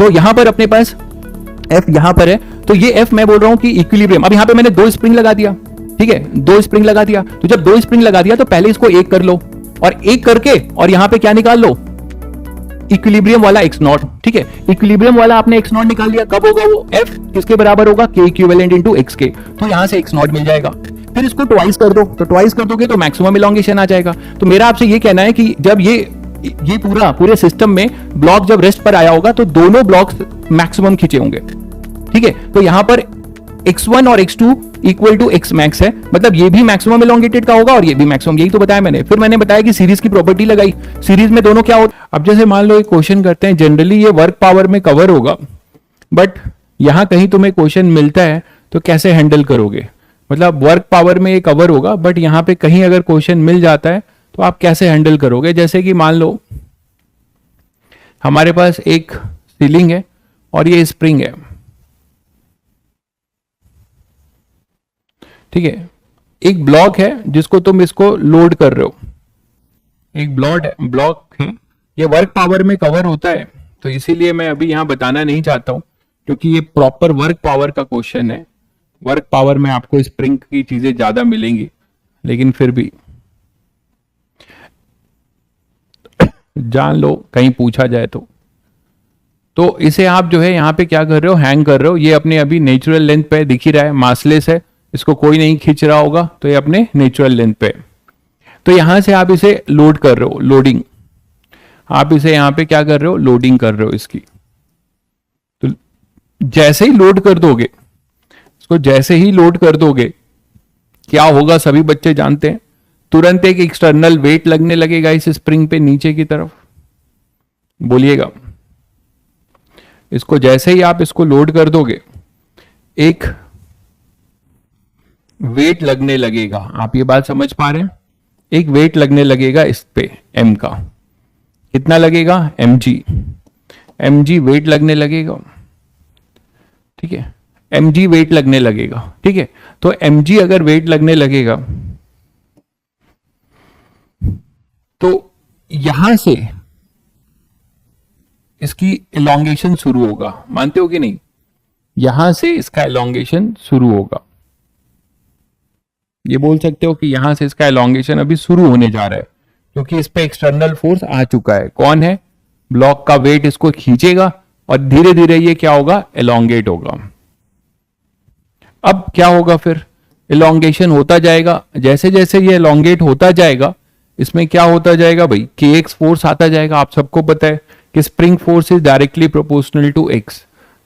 तो यहां पर अपने पास F यहां पर है, तो ये F मैं बोल रहा हूं कि इक्विलिब्रियम। अब यहां पे मैंने 2 स्प्रिंग लगा दिया, ठीक है, 2 स्प्रिंग लगा दिया। तो जब 2 स्प्रिंग लगा दिया तो पहले इसको एक कर लो, और एक करके और यहां पे क्या निकाल लो, इक्विलिब्रियम वाला x नॉट, ठीक है। इक्विलिब्रियम वाला आपने x नॉट निकाल लिया, कब होगा वो, F किसके बराबर होगा, K इक्विवेलेंट इनटू x के, तो यहां से x नॉट मिल जाएगा। फिर इसको ट्वाइस कर दो, तो ट्वाइस कर दोगे तो मैक्सिमम इलॉन्गेशन आ जाएगा। तो मेरा आपसे ये कहना है कि जब ये पूरे सिस्टम में ब्लॉक जब रेस्ट पर आया होगा तो दोनों ब्लॉक्स मैक्सिमम खींचे होंगे, ठीक है। तो यहां पर x1 और x2 equal to x max है, मतलब ये भी मैक्सिमम इलॉन्गेटेड का होगा और ये भी मैक्सिमम, यही तो बताया मैंने। फिर मैंने बताया कि सीरीज की प्रॉपर्टी लगाई, सीरीज में दोनों क्या होता है। अब जैसे मान लो एक क्वेश्चन करते हैं, जनरली ये वर्क पावर में कवर होगा, बट यहां कहीं तुम्हें क्वेश्चन मिलता है तो कैसे हैंडल करोगे, मतलब वर्क पावर में ये कवर होगा बट यहां पे कहीं अगर क्वेश्चन मिल जाता है तो आप कैसे हैंडल करोगे। जैसे कि मान लो हमारे पास एक सीलिंग है और ये स्प्रिंग है, ठीक है, एक ब्लॉक है जिसको तुम इसको लोड कर रहे हो, एक ब्लॉक है, ये वर्क पावर में कवर होता है, तो इसीलिए मैं अभी यहां बताना नहीं चाहता हूं क्योंकि ये प्रॉपर वर्क पावर का क्वेश्चन है। वर्क पावर में आपको स्प्रिंग की चीजें ज्यादा मिलेंगी, लेकिन फिर भी जान लो कहीं पूछा जाए तो इसे आप जो है यहां पे क्या कर रहे हो, हैंग कर रहे हो। ये अपने अभी नेचुरल लेंथ पे दिख ही रहा है, मासलेस है, इसको कोई नहीं खींच रहा होगा, तो ये अपने नेचुरल लेंथ पे। तो यहां से आप इसे लोड कर रहे हो, लोडिंग, आप इसे यहां पे क्या कर रहे हो, लोडिंग कर रहे हो इसकी। तो जैसे ही लोड कर दोगे इसको, जैसे ही लोड कर दोगे क्या होगा, सभी बच्चे जानते हैं, तुरंत एक एक्सटर्नल वेट लगने लगेगा इस स्प्रिंग पे नीचे की तरफ। बोलिएगा, इसको जैसे ही आप इसको लोड कर दोगे एक वेट लगने लगेगा, आप ये बात समझ पा रहे हैं, एक वेट लगने लगेगा इस पे m का, कितना लगेगा, mg वेट लगने लगेगा, ठीक है, mg वेट लगने लगेगा, ठीक है। तो mg अगर वेट लगने लगेगा तो यहां से इसकी एलोंगेशन शुरू होगा, मानते हो कि नहीं, यहां से इसका एलोंगेशन शुरू होगा, ये बोल सकते हो कि यहां से इसका एलोंगेशन अभी शुरू होने जा रहा है क्योंकि इस पे एक्सटर्नल फोर्स आ चुका है। कौन है, ब्लॉक का वेट इसको खींचेगा और धीरे धीरे ये क्या होगा, एलोंगेट होगा। अब क्या होगा, फिर एलोंगेशन होता जाएगा, जैसे जैसे ये एलोंगेट होता जाएगा इसमें क्या होता जाएगा भाई, kx फोर्स आता जाएगा। आप सबको पता है कि spring force is directly proportional to x,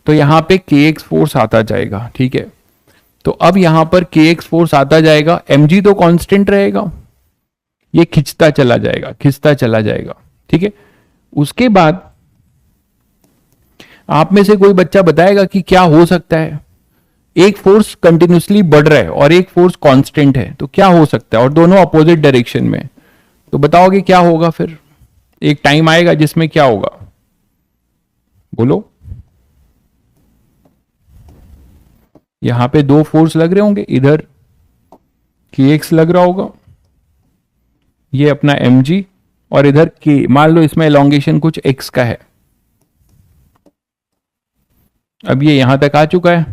तो यहां पे kx फोर्स आता जाएगा, ठीक है। तो अब यहां पर kx फोर्स आता जाएगा, mg तो कांस्टेंट रहेगा, ये खिंचता चला जाएगा, खिंचता चला जाएगा, ठीक है। उसके बाद आप में से कोई बच्चा बताएगा कि क्या हो सकता है, एक फोर्स कंटिन्यूसली बढ़ रहा है और एक फोर्स कांस्टेंट है, तो क्या हो सकता है, और दोनों अपोजिट डायरेक्शन में, तो बताओगे क्या होगा। फिर एक टाइम आएगा जिसमें क्या होगा, बोलो, यहां पे 2 फोर्स लग रहे होंगे, इधर kx लग रहा होगा, ये अपना mg, और इधर k, मान लो इसमें एलोंगेशन कुछ x का है, अब ये यहां तक आ चुका है,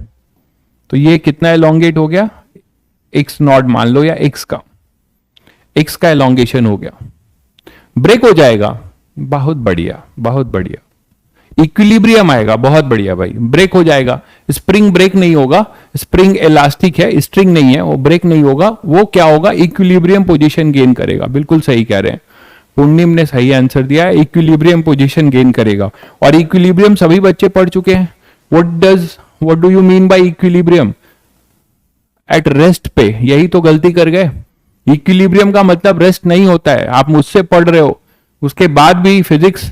तो ये कितना एलोंगेट हो गया, x नॉट मान लो, या x का एलोंगेशन हो गया, ब्रेक हो जाएगा, बहुत बढ़िया, बहुत बढ़िया, इक्विलिब्रियम आएगा, बहुत बढ़िया भाई, ब्रेक हो जाएगा, स्प्रिंग ब्रेक नहीं होगा, स्प्रिंग इलास्टिक है, स्ट्रिंग नहीं है, वो ब्रेक नहीं होगा, वो क्या होगा, इक्विलिब्रियम पोजीशन गेन करेगा। बिल्कुल सही कह रहे हैं, पूर्णिम ने सही आंसर दिया है, इक्विलिब्रियम पोजीशन गेन करेगा। और इक्विलिब्रियम सभी बच्चे पढ़ चुके हैं, what do you mean by equilibrium, at rest पे, यही तो गलती कर गए। इक्विलिब्रियम का मतलब रेस्ट नहीं होता है, आप मुझसे पढ़ रहे हो, उसके बाद भी फिजिक्स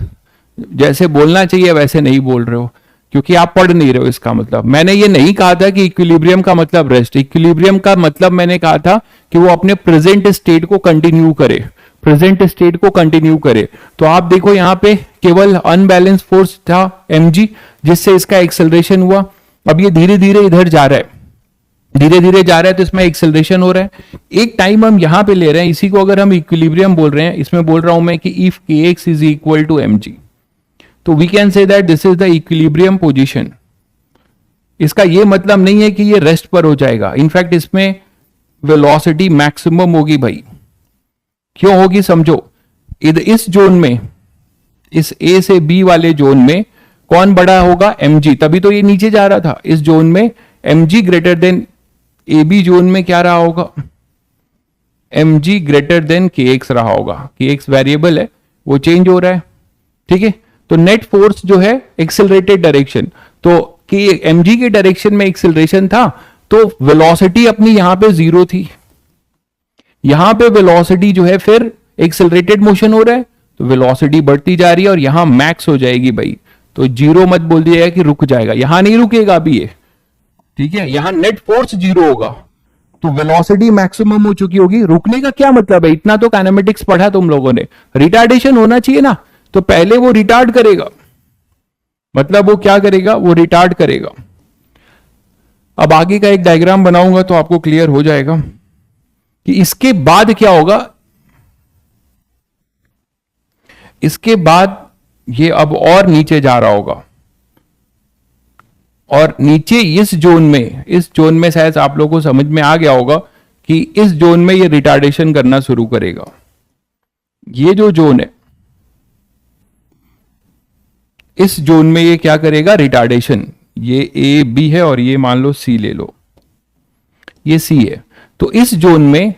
जैसे बोलना चाहिए वैसे नहीं बोल रहे हो, क्योंकि आप पढ़ नहीं रहे हो। इसका मतलब मैंने ये नहीं कहा था कि इक्विलिब्रियम का मतलब रेस्ट, इक्विलिब्रियम का मतलब मैंने कहा था कि वो अपने प्रेजेंट स्टेट को कंटिन्यू करे, प्रेजेंट स्टेट को कंटिन्यू करे। तो आप देखो यहाँ पे केवल अनबैलेंस फोर्स था mg, जिससे इसका एक्सेलरेशन हुआ। अब ये धीरे धीरे इधर जा रहा है, धीरे धीरे जा रहा है, तो इसमें एक्सेलरेशन हो रहा है। एक टाइम हम यहां पे ले रहे हैं, इसी को अगर हम इक्विलिब्रियम बोल रहे हैं, इसमें बोल रहा हूं मैं कि if kx is equal to mg, तो we can say that this is the equilibrium position. इसका ये मतलब नहीं है कि ये रेस्ट पर हो जाएगा, इनफैक्ट इसमें वेलोसिटी मैक्सिमम होगी भाई। क्यों होगी समझो, इस जोन में, इस ए से बी वाले जोन में कौन बड़ा होगा, mg, तभी तो ये नीचे जा रहा था। इस जोन में mg greater than A B zone में क्या रहा होगा, mg ग्रेटर देन kx रहा होगा। kx वेरिएबल है, वो चेंज हो रहा है, ठीक है। तो नेट फोर्स जो है एक्सेलरेटेड डायरेक्शन, तो mg के डायरेक्शन में एक्सेलरेशन था, तो वेलोसिटी अपनी यहां पे जीरो थी, यहां पे वेलोसिटी जो है फिर एक्सेलरेटेड मोशन हो रहा है, तो वेलोसिटी बढ़ती जा रही है और यहां मैक्स हो जाएगी भाई। तो जीरो मत बोल दिया कि रुक जाएगा, यहां नहीं रुकेगा अभी ये, ठीक है। यहां नेट फोर्स जीरो होगा, तो वेलोसिटी मैक्सिमम हो चुकी होगी। रुकने का क्या मतलब है, इतना तो काइनेमेटिक्स पढ़ा तुम लोगों ने, रिटार्डेशन होना चाहिए ना, तो पहले वो रिटार्ड करेगा, मतलब वो क्या करेगा, वो रिटार्ड करेगा। अब आगे का एक डायग्राम बनाऊंगा तो आपको क्लियर हो जाएगा कि इसके बाद क्या होगा। इसके बाद ये अब और नीचे जा रहा होगा, और नीचे इस जोन में शायद आप लोगों को समझ में आ गया होगा कि इस जोन में ये रिटार्डेशन करना शुरू करेगा। ये जो जोन है, इस जोन में ये क्या करेगा, रिटार्डेशन। ये ए बी है और ये मान लो सी ले लो, ये सी है। तो इस जोन में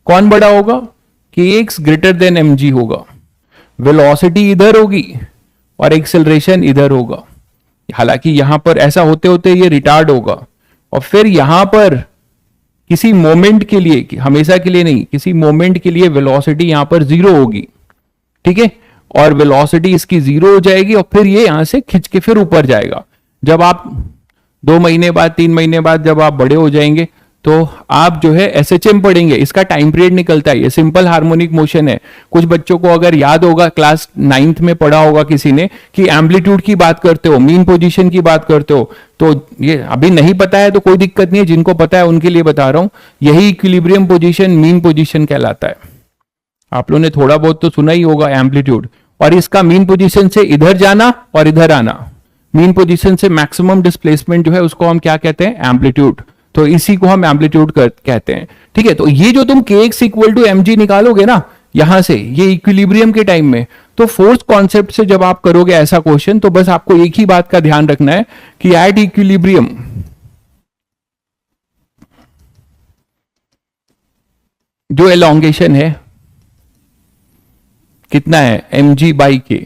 कौन बड़ा होगा, kx ग्रेटर देन mg होगा, वेलोसिटी इधर होगी और एक्सेलरेशन इधर होगा। हालांकि यहां पर ऐसा होते होते ये रिटार्ड होगा, और फिर यहां पर किसी मोमेंट के लिए, हमेशा के लिए नहीं, किसी मोमेंट के लिए वेलोसिटी यहां पर जीरो होगी, ठीक है। और वेलोसिटी इसकी जीरो हो जाएगी और फिर ये यहां से खिंच के फिर ऊपर जाएगा। जब आप 2 महीने बाद, 3 महीने बाद जब आप बड़े हो जाएंगे, तो आप जो है SHM पढ़ेंगे, इसका टाइम पीरियड निकलता है, ये सिंपल हार्मोनिक मोशन है। कुछ बच्चों को अगर याद होगा, क्लास 9th में पढ़ा होगा किसी ने, कि एम्पलीट्यूड की बात करते हो, मीन पोजीशन की बात करते हो, तो ये अभी नहीं पता है तो कोई दिक्कत नहीं है, जिनको पता है उनके लिए बता रहा हूं। यही इक्विलिब्रियम पोजीशन मीन पोजीशन कहलाता है। आप लोगों ने थोड़ा बहुत तो सुना ही होगा एम्पलीट्यूड, और इसका मीन पोजीशन से इधर जाना और इधर आना, मीन पोजीशन से मैक्सिमम डिस्प्लेसमेंट जो है उसको हम क्या कहते हैं, एम्पलीट्यूड। तो इसी को हम एम्पलीट्यूड कहते हैं, ठीक है। तो ये जो तुम kx इक्वल टू mg निकालोगे ना यहां से, ये इक्विलिब्रियम के टाइम में, तो फोर्स कॉन्सेप्ट से जब आप करोगे ऐसा क्वेश्चन, तो बस आपको एक ही बात का ध्यान रखना है कि एट इक्विलिब्रियम जो एलोंगेशन है कितना है, mg/k।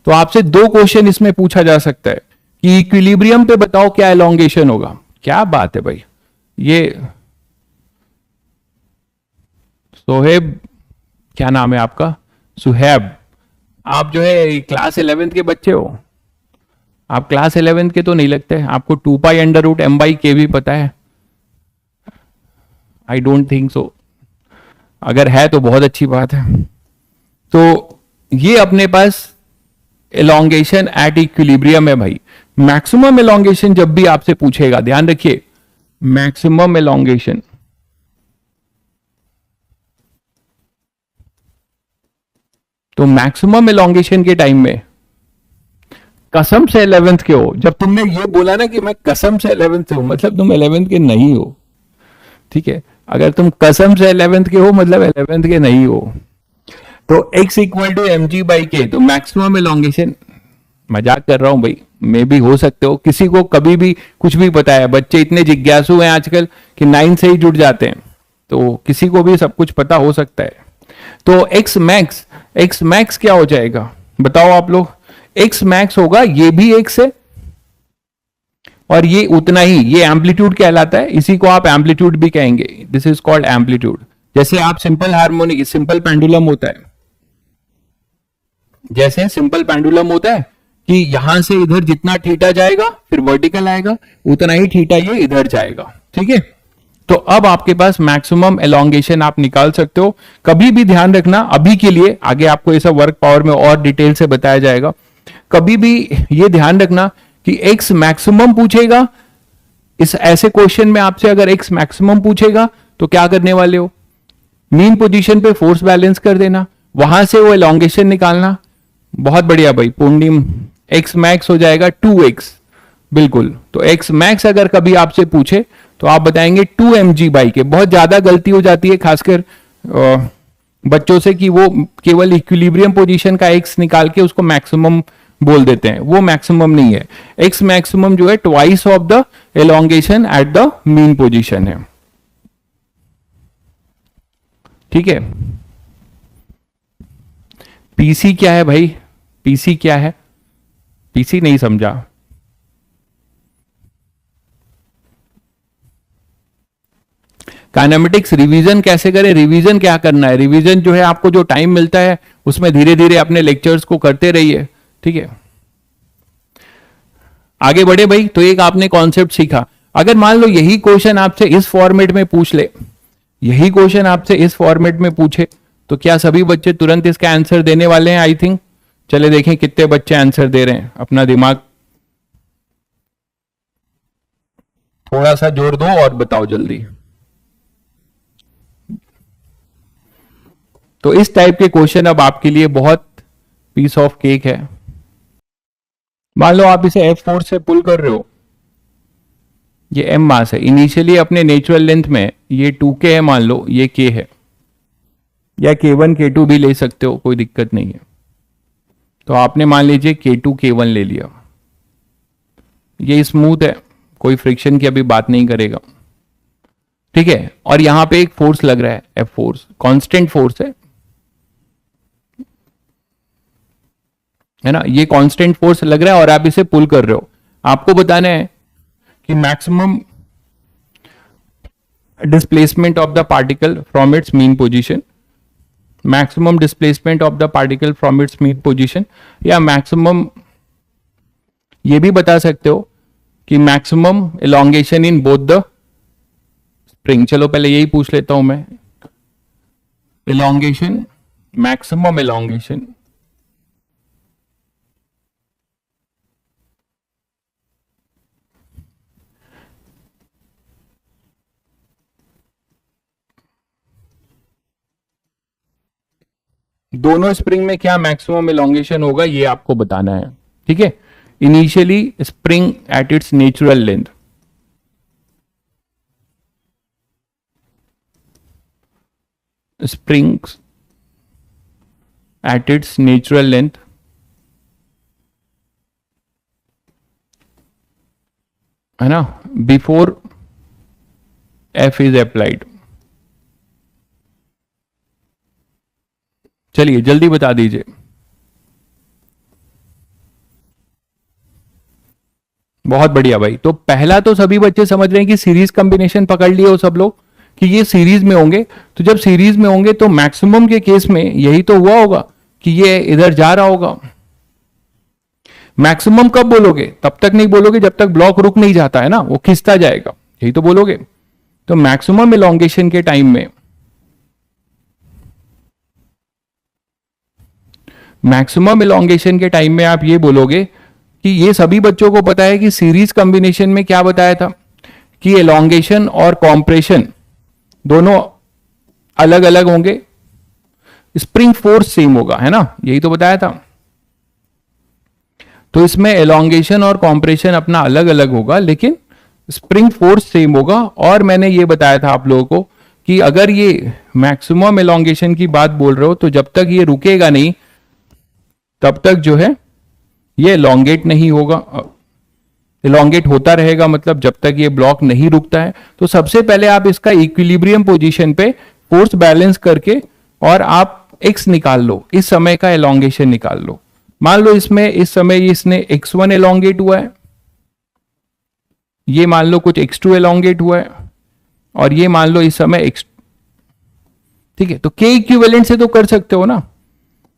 तो आपसे 2 क्वेश्चन इसमें पूछा जा सकता है कि इक्विलिब्रियम पे बताओ क्या एलोंगेशन होगा। क्या बात है भाई, ये सोहेब, क्या नाम है आपका, सुहेब, आप जो है क्लास 11th के बच्चे हो। आप क्लास 11th के तो नहीं लगते, आपको 2π√m/k भी पता है। आई डोंट थिंक सो, अगर है तो बहुत अच्छी बात है। तो ये अपने पास एलोंगेशन एट इक्विलिब्रियम है भाई। मैक्सिमम एलोंगेशन जब भी आपसे पूछेगा, ध्यान रखिए, मैक्सिमम एलोंगेशन, तो मैक्सिमम एलोंगेशन के टाइम में कसम से 11th के हो। जब तुमने ये बोला ना कि मैं कसम से 11th से हूं, मतलब तुम 11th के नहीं हो, ठीक है। अगर तुम कसम से 11th के हो मतलब 11th के नहीं हो। तो x इक्वल टू mg/k, तो मैक्सिमम एलोंगेशन, मजाक कर रहा हूं भाई, मे भी हो सकते हो, किसी को कभी भी कुछ भी पता है। बच्चे इतने जिज्ञासु हैं आजकल कि 9 से ही जुड़ जाते हैं, तो किसी को भी सब कुछ पता हो सकता है। तो x max क्या हो जाएगा बताओ आप लोग। x max होगा, ये भी x है और ये उतना ही, ये एम्पलीट्यूड कहलाता है, इसी को आप एम्पलीट्यूड भी कहेंगे, दिस इज कॉल्ड एम्पलीट्यूड। जैसे आप सिंपल हार्मोनिक, सिंपल पेंडुलम होता है, जैसे सिंपल पेंडुलम होता है कि यहां से इधर जितना थीटा जाएगा फिर वर्टिकल आएगा, उतना ही थीटा ये इधर जाएगा, ठीक है। तो अब आपके पास मैक्सिमम एलोंगेशन आप निकाल सकते हो। कभी भी ध्यान रखना, अभी के लिए, आगे आपको ये सब वर्क पावर में और डिटेल से बताया जाएगा, कभी भी ये ध्यान रखना कि x मैक्सिमम पूछेगा, इस ऐसे क्वेश्चन में आपसे अगर x मैक्सिमम पूछेगा तो क्या करने वाले हो, मीन पोजीशन पे फोर्स बैलेंस कर देना, वहां से वो एलोंगेशन निकालना। बहुत बढ़िया भाई, पूर्णिम एक्स मैक्स हो जाएगा 2x, बिल्कुल। तो एक्स मैक्स अगर कभी आपसे पूछे तो आप बताएंगे 2 mg बाई के। बहुत ज्यादा गलती हो जाती है खासकर बच्चों से कि वो केवल इक्विलिब्रियम पोजीशन का एक्स निकाल के उसको मैक्सिमम बोल देते हैं, वो मैक्सिमम नहीं है। एक्स मैक्सिमम जो है twice of the elongation at the mean position है, ठीक है। पीसी क्या है भाई, पीसी क्या है, पीसी नहीं समझा। काइनेमेटिक्स रिवीजन कैसे करें, रिवीजन क्या करना है, रिवीजन जो है आपको जो टाइम मिलता है उसमें धीरे धीरे अपने लेक्चर्स को करते रहिए, ठीक है। आगे बढ़े भाई। तो एक आपने कॉन्सेप्ट सीखा। अगर मान लो यही क्वेश्चन आपसे इस फॉर्मेट में पूछ ले, यही क्वेश्चन आपसे इस फॉर्मेट में पूछे, तो क्या सभी बच्चे तुरंत इसका आंसर देने वाले हैं? I think. चले देखें कितने बच्चे आंसर दे रहे हैं, अपना दिमाग थोड़ा सा जोर दो और बताओ जल्दी। तो इस टाइप के क्वेश्चन अब आपके लिए बहुत पीस ऑफ केक है। मान लो आप इसे F4 से पुल कर रहे हो, ये m मास है। इनिशियली अपने नेचुरल लेंथ में ये 2k है, मान लो ये k है, या k1 k2 भी ले सकते हो, कोई दिक्कत नहीं है। तो आपने मान लीजिए k2 k1 ले लिया, ये स्मूथ है, कोई फ्रिक्शन की अभी बात नहीं करेगा, ठीक है। और यहां पे एक फोर्स लग रहा है, F फोर्स, कांस्टेंट फोर्स है ना, ये कांस्टेंट फोर्स लग रहा है और आप इसे पुल कर रहे हो। आपको बताना है कि maximum displacement of the particle from its mean position, maximum displacement of the particle from its mean position, या मैक्सिमम ये भी बता सकते हो कि maximum elongation in both the spring. चलो पहले यही पूछ लेता हूं मैं, एलोंगेशन, मैक्सिमम एलोंगेशन दोनों स्प्रिंग में क्या मैक्सिमम एलोंगेशन होगा, ये आपको बताना है, ठीक है। Initially spring at its natural length, springs at its natural length है ना, बिफोर F इज अप्लाइड। चलिए जल्दी बता दीजिए। बहुत बढ़िया भाई। तो पहला तो सभी बच्चे समझ रहे हैं कि सीरीज कॉम्बिनेशन पकड़ लिए हो सब लोग कि ये सीरीज में होंगे। तो जब सीरीज में होंगे तो मैक्सिमम के केस में यही तो हुआ होगा कि ये इधर जा रहा होगा। मैक्सिमम कब बोलोगे? तब तक नहीं बोलोगे जब तक ब्लॉक रुक नहीं जाता है ना, वो खिंचता जाएगा, यही तो बोलोगे। तो मैक्सिमम एलोंगेशन के टाइम में, मैक्सिमम एलोंगेशन के टाइम में आप ये बोलोगे कि ये सभी बच्चों को पता है कि सीरीज कॉम्बिनेशन में क्या बताया था कि एलोंगेशन और कॉम्प्रेशन दोनों अलग अलग होंगे, स्प्रिंग फोर्स सेम होगा, है ना, यही तो बताया था। तो इसमें एलोंगेशन और कॉम्प्रेशन अपना अलग अलग होगा लेकिन स्प्रिंग फोर्स सेम होगा। और मैंने ये बताया था आप लोगों को कि अगर ये मैक्सिमम एलोंगेशन की बात बोल रहे हो तो जब तक ये रुकेगा नहीं तब तक जो है ये एलोंगेट नहीं होगा, एलोंगेट होता रहेगा, मतलब जब तक ये ब्लॉक नहीं रुकता है। तो सबसे पहले आप इसका इक्विलिब्रियम पोजीशन पे फोर्स बैलेंस करके और आप x निकाल लो, इस समय का एलोंगेशन निकाल लो। मान लो इसमें इस समय इसने x1 एलोंगेट हुआ है, ये मान लो कुछ x2 एलोंगेट हुआ है और ये मान लो इस समय x, ठीक है। तो k इक्विवेलेंट से तो कर सकते हो ना,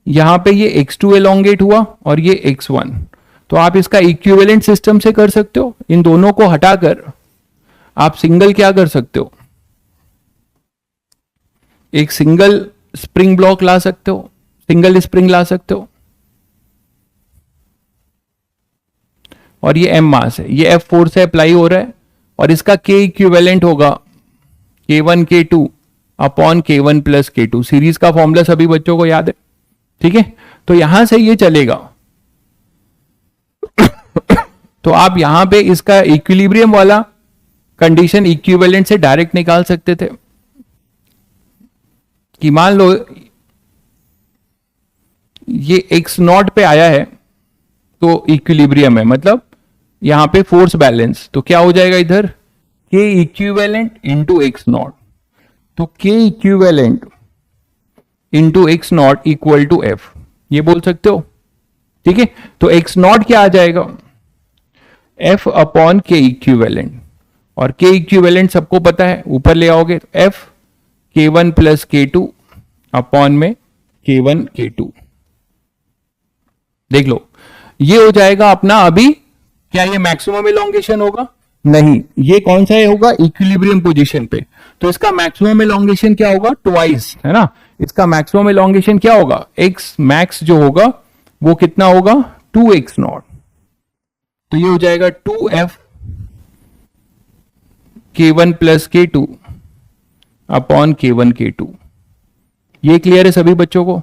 यहां पे ये x2 एलोंगेट हुआ और ये x1, तो आप इसका इक्विवेलेंट सिस्टम से कर सकते हो। इन दोनों को हटाकर आप सिंगल क्या कर सकते हो, एक सिंगल स्प्रिंग ब्लॉक ला सकते हो, सिंगल स्प्रिंग ला सकते हो। और ये m मास है, ये F4 से अप्लाई हो रहा है और इसका k इक्विवेलेंट होगा K1 K2 upon K1 plus K2। Series का फॉर्मूला सभी बच्चों को याद है, ठीक है। तो यहां से ये चलेगा तो आप यहां पे इसका इक्विलिब्रियम वाला कंडीशन इक्विवेलेंट से डायरेक्ट निकाल सकते थे कि मान लो ये एक्स नॉट पे आया है तो इक्विलिब्रियम है, मतलब यहां पे फोर्स बैलेंस, तो क्या हो जाएगा इधर के इक्विवेलेंट इंटू एक्स नॉट, तो k equivalent into x naught equal to F, ये बोल सकते हो। ठीक है, तो एक्स नॉट क्या आ जाएगा, एफ अपॉन के इक्विवेलेंट, और के इक्विवेलेंट सबको पता है, ऊपर ले आओगे तो एफ के वन प्लस के टू अपॉन में के वन के टू। देख लो ये हो जाएगा अपना, अभी क्या ये मैक्सिमम एलोंगेशन होगा, नहीं, ये कौन सा होगा, इक्विलिब्रियम पोजीशन पे, तो इसका मैक्सिमम एलोंगेशन क्या होगा, ट्वाइस, है ना, इसका मैक्सिमम एलोंगेशन क्या होगा, एक्स मैक्स जो होगा वो कितना होगा, 2x नॉट, तो ये हो जाएगा 2f k1 plus k2 upon k1 k2। ये क्लियर है सभी बच्चों को।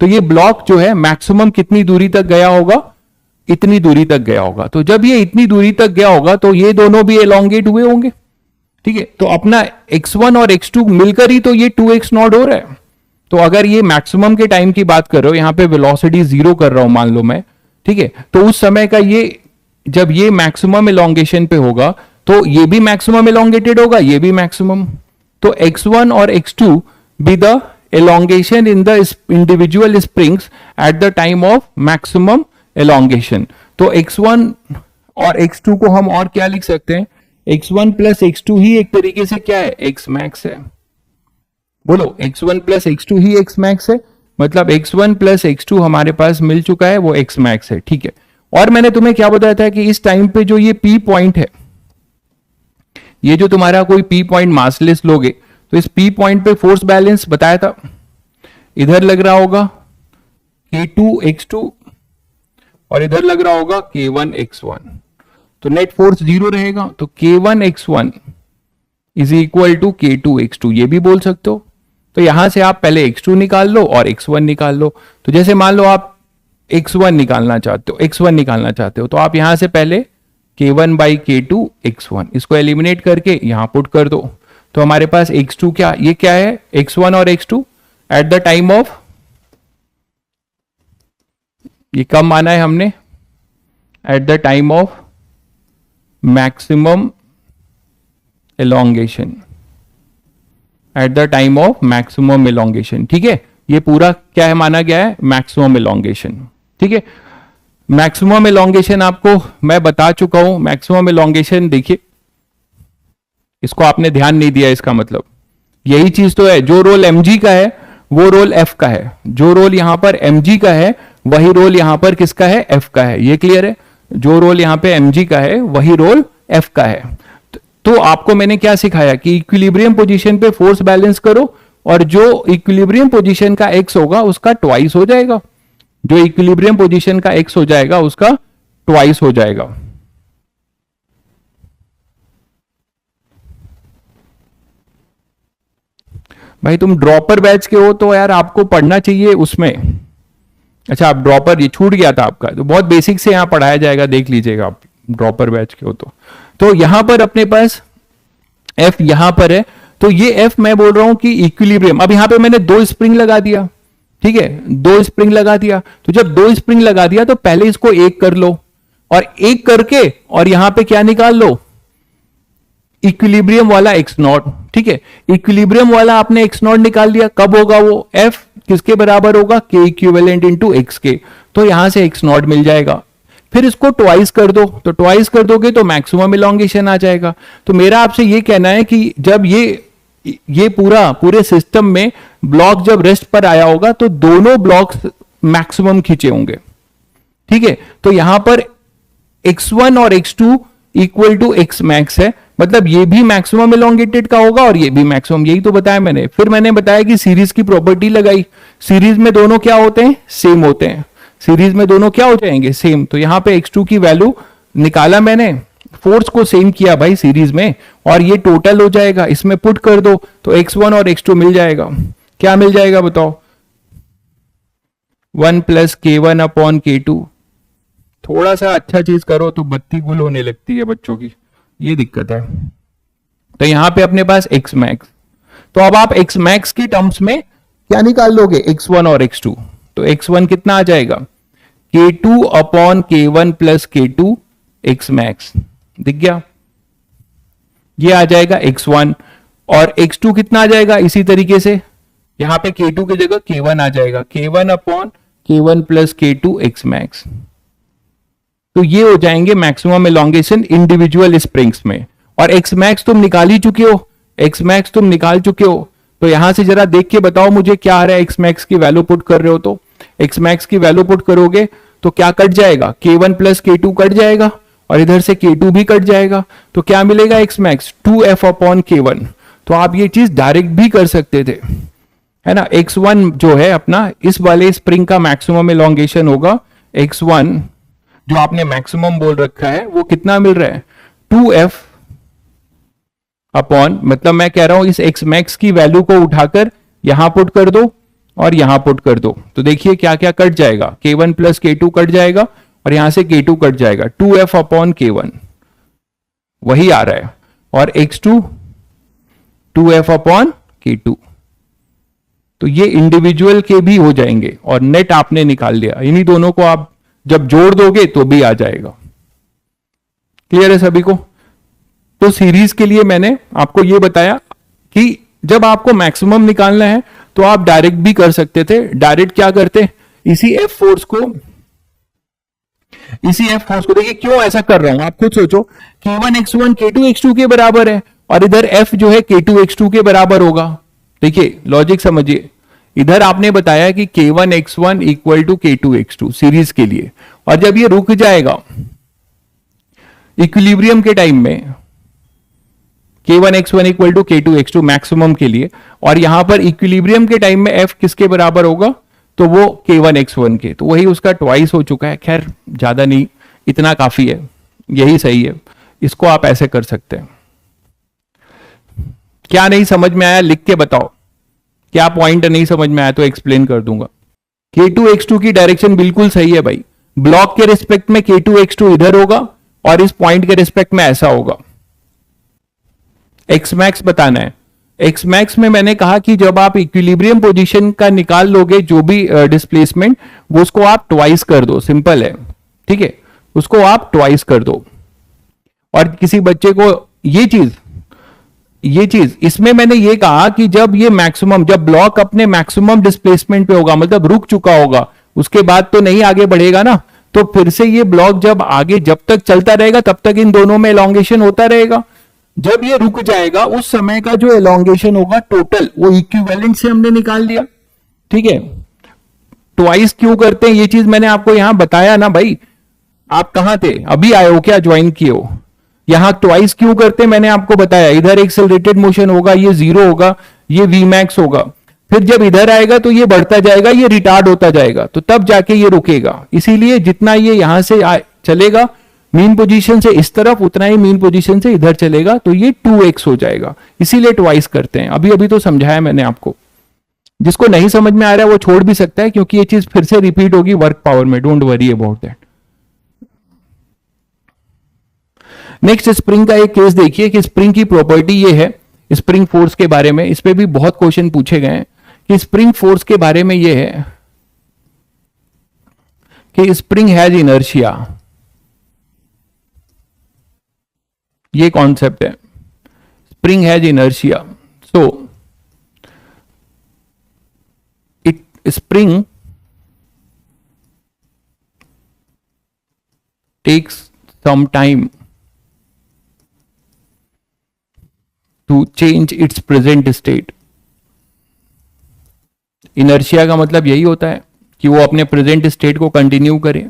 तो ये ब्लॉक जो है मैक्सिमम कितनी दूरी तक गया होगा, इतनी दूरी तक गया होगा, तो जब ये इतनी दूरी तक गया होगा तो ये दोनों भी एलोंगेट हुए होंगे। ठीक है, तो अपना x1 और x2 मिलकर ही तो ये 2x नॉट हो रहा है। तो अगर ये मैक्सिमम के टाइम की बात कर रहे हो, यहां पे वेलोसिटी 0 कर रहा हूं मान लो मैं, ठीक है, तो उस समय का ये जब ये मैक्सिमम एलोंगेशन पे होगा तो ये भी मैक्सिमम एलोंगेटेड होगा, ये भी मैक्सिमम, तो x1 और x2 be the elongation in the individual springs at the time of maximum elongation। तो x1 और x2 को हम और क्या लिख सकते हैं, x1 प्लस x2 ही एक तरीके से क्या है, x max है। बोलो x1 प्लस x2 ही x max है, मतलब x1 प्लस x2 हमारे पास मिल चुका है, वो x max है। ठीक है, और मैंने तुम्हें क्या बताया था कि इस टाइम पे जो ये P पॉइंट है, ये जो तुम्हारा कोई P पॉइंट मासलेस लोगे तो इस P पॉइंट पे फोर्स बैलेंस बताया था, इधर लग रहा होगा K2 X2 और इधर लग रहा होगा K1 X1, तो नेट फोर्स 0 रहेगा, तो K1 X1 is equal to K2 X2, ये भी बोल सकते हो। तो यहां से आप पहले X2 निकाल लो और X1 निकाल लो। तो जैसे मान लो आप X1 निकालना चाहते हो, X1 निकालना चाहते हो, तो आप यहां से पहले K1 बाई K2 X1 इसको एलिमिनेट करके यहां पुट कर दो, तो हमारे पास x2 क्या, ये क्या है, x1 और x2 eight the time of, ये कब माना है हमने, eight the time of maximum elongation, eight the time of maximum elongation. ठीक है, ये पूरा क्या है माना गया है, मैक्सिमम एलोंगेशन। ठीक है, मैक्सिमम एलोंगेशन आपको मैं बता चुका हूं। मैक्सिमम एलोंगेशन देखिए, इसको आपने ध्यान नहीं दिया, इसका मतलब यही चीज तो है, जो रोल mg का है वो रोल f का है, जो रोल यहां पर mg का है वही रोल यहां पर किसका है, f का है। ये क्लियर है, जो रोल यहां पे mg का है वही रोल f का है। तो आपको मैंने क्या सिखाया कि इक्विलिब्रियम पोजीशन पे फोर्स बैलेंस करो, और जो इक्विलिब्रियम पोजीशन का x होगा उसका ट्वाइस हो जाएगा, जो इक्विलिब्रियम पोजीशन का x हो जाएगा उसका ट्वाइस हो जाएगा। भाई तुम ड्रॉपर बैच के हो तो यार आपको पढ़ना चाहिए उसमें। अच्छा, आप ड्रॉपर, ये छूट गया था आपका, तो बहुत बेसिक से यहां पढ़ाया जाएगा, देख लीजिएगा आप ड्रॉपर बैच के हो तो यहां पर अपने पास F यहां पर है, तो ये F मैं बोल रहा हूं कि इक्विलिब्रियम, अब यहां पे मैंने 2 स्प्रिंग लगा दिया, ठीक है, 2 स्प्रिंग लगा दिया, तो जब 2 स्प्रिंग लगा दिया तो पहले इसको एक कर लो, और एक करके और यहां पे क्या निकाल लो, इक्विलिब्रियम वाला x नॉट। ठीक है, इक्विलिब्रियम वाला आपने x नॉट निकाल लिया, कब होगा वो, F किसके बराबर होगा, K इक्विवेलेंट इंटू एक्स के, तो यहां से x नॉट मिल जाएगा। फिर इसको ट्वाइस कर दो, तो ट्वाइस कर दोगे तो मैक्सिमम एलोंगेशन आ जाएगा। तो मेरा आपसे ये कहना है कि जब ये पूरे सिस्टम में ब्लॉक जब रेस्ट पर आया होगा तो दोनों ब्लॉक्स मैक्सिमम खींचे होंगे। ठीक है, तो यहां पर x1 और x2 equal to x max है, मतलब ये भी मैक्सिमम एलोंगेटेड का होगा और ये भी मैक्सिमम, यही तो बताया मैंने। फिर मैंने बताया कि सीरीज की प्रॉपर्टी लगाई, सीरीज में दोनों क्या होते हैं, सेम होते हैं, सीरीज में दोनों क्या हो जाएंगे, सेम। तो यहां पे x2 की वैल्यू निकाला मैंने, फोर्स को सेम किया भाई सीरीज में, और ये टोटल हो जाएगा, इसमें पुट कर दो तो x1 और x2 मिल जाएगा। क्या मिल जाएगा बताओ, 1 प्लस K1 अपॉन K2 थोड़ा सा अच्छा चीज करो तो बत्ती गुल होने लगती है बच्चों की, ये दिक्कत है। तो यहां पे अपने पास एक्स मैक्स, तो अब आप एक्स मैक्स की टर्म्स में क्या निकाल लोगे, x1 और x2। तो x1 कितना आ जाएगा, k2 upon k1 plus k2 x max, दिख गया, ये आ जाएगा x1। और x2 कितना आ जाएगा, इसी तरीके से यहां पे k2 की जगह k1 आ जाएगा, k1 upon k1 plus k2 x max. तो ये हो जाएंगे मैक्सिमम एलोंगेशन इंडिविजुअल स्प्रिंग्स में। और एक्स मैक्स तुम निकाल ही चुके हो, एक्स मैक्स तुम निकाल चुके हो, तो यहां से जरा देख के बताओ मुझे क्या आ रहा है। एक्स मैक्स की वैल्यू पुट कर रहे हो तो एक्स मैक्स की वैल्यू पुट करोगे तो क्या कट जाएगा, k1 प्लस k2 कट जाएगा और इधर से k2 भी कट जाएगा, तो क्या मिलेगा x max 2f upon k1। तो आप ये चीज डायरेक्ट भी कर सकते थे, है ना। x1 जो है अपना इस वाले स्प्रिंग का मैक्सिमम एलोंगेशन होगा, x1 जो आपने मैक्सिमम बोल रखा है वो कितना मिल रहा है 2f अपॉन, मतलब मैं कह रहा हूं इस x मैक्स की वैल्यू को उठाकर यहां पुट कर दो और यहां पुट कर दो, तो देखिए क्या क्या कट जाएगा, k1 प्लस k2 कट जाएगा और यहां से k2 कट जाएगा, 2f अपॉन k1 वही आ रहा है, और x2 2f अपॉन k2। तो ये इंडिविजुअल के भी हो जाएंगे और नेट आपने निकाल लिया, इन्हीं दोनों को आप जब जोड़ दोगे तो भी आ जाएगा। क्लियर है सभी को। तो सीरीज के लिए मैंने आपको यह बताया कि जब आपको मैक्सिमम निकालना है तो आप डायरेक्ट भी कर सकते थे। डायरेक्ट क्या करते, इसी एफ फोर्स को देखिए क्यों ऐसा कर रहा हूं आप खुद सोचो, k1 x1 k2 x2 के बराबर है और इधर f जो है k2 x2 के बराबर होगा। देखिए लॉजिक समझिए, इधर आपने बताया कि k1 x1 equal to k2 x2 series के लिए, और जब ये रुक जाएगा इक्विलिब्रियम के टाइम में k1 x1 equal to k2 x2 maximum के लिए, और यहां पर इक्विलिब्रियम के टाइम में f किसके बराबर होगा, तो वो k1 x1 के, तो वही उसका ट्वाइस हो चुका है। खैर ज्यादा नहीं, इतना काफी है, यही सही है, इसको आप ऐसे कर सकते हैं। क्या नहीं समझ में आया लिख के बताओ, क्या पॉइंट नहीं समझ में आया तो एक्सप्लेन कर दूंगा। k2 x2 की डायरेक्शन बिल्कुल सही है भाई, ब्लॉक के रिस्पेक्ट में k2 x2 इधर होगा और इस पॉइंट के रिस्पेक्ट में ऐसा होगा। एक्स मैक्स बताना है, एक्स मैक्स में मैंने कहा कि जब आप इक्विलिब्रियम पोजीशन का निकाल लोगे जो भी डिस्प्लेसमेंट, वो उसको आप ट्वाइस कर दो, सिंपल है, ठीक है, उसको आप ट्वाइस कर दो। और किसी बच्चे को ये चीज इसमें मैंने ये कहा कि जब ये मैक्सिमम, जब ब्लॉक अपने मैक्सिमम डिस्प्लेसमेंट पे होगा, मतलब रुक चुका होगा, उसके बाद तो नहीं आगे बढ़ेगा ना, तो फिर से ये ब्लॉक जब आगे जब तक चलता रहेगा तब तक इन दोनों में एलोंगेशन होता रहेगा। जब ये रुक जाएगा उस समय का जो एलोंगेशन होगा टोटल, वो इक्विवेलेंट से हमने निकाल दिया, ठीक है। ट्वाइस क्यों करते हैं ये चीज मैंने आपको यहां बताया ना भाई, आप कहां थे, अभी आए हो क्या, ज्वाइन किए हो। यहां ट्वाइस क्यों करते हैं मैंने आपको बताया, इधर एक्सेलरेटेड मोशन होगा, ये 0 होगा, ये वी मैक्स होगा, फिर जब इधर आएगा तो ये बढ़ता जाएगा, ये रिटार्ड होता जाएगा, तो तब जाके ये रुकेगा। इसीलिए जितना ये यहां से चलेगा मीन पोजीशन से इस तरफ, उतना ही मीन पोजीशन से इधर चलेगा, तो ये 2x हो जाएगा, इसीलिए ट्वाइस करते हैं। अभी अभी तो समझाया मैंने आपको, जिसको नहीं समझ में आ रहा है वो छोड़ भी सकता है, क्योंकि ये चीज फिर से रिपीट होगी वर्क पावर में, don't worry about that. Next spring का एक केस देखिए कि स्प्रिंग की प्रॉपर्टी ये है, स्प्रिंग फोर्स के बारे में, इस पे भी बहुत क्वेश्चन पूछे गए हैं कि स्प्रिंग फोर्स के बारे में ये है कि स्प्रिंग हैज इनर्शिया, ये कॉन्सेप्ट है, spring has inertia. So it spring takes some time to change its present state. Inertia का मतलब यही होता है कि वो अपने प्रेजेंट स्टेट को कंटिन्यू करे,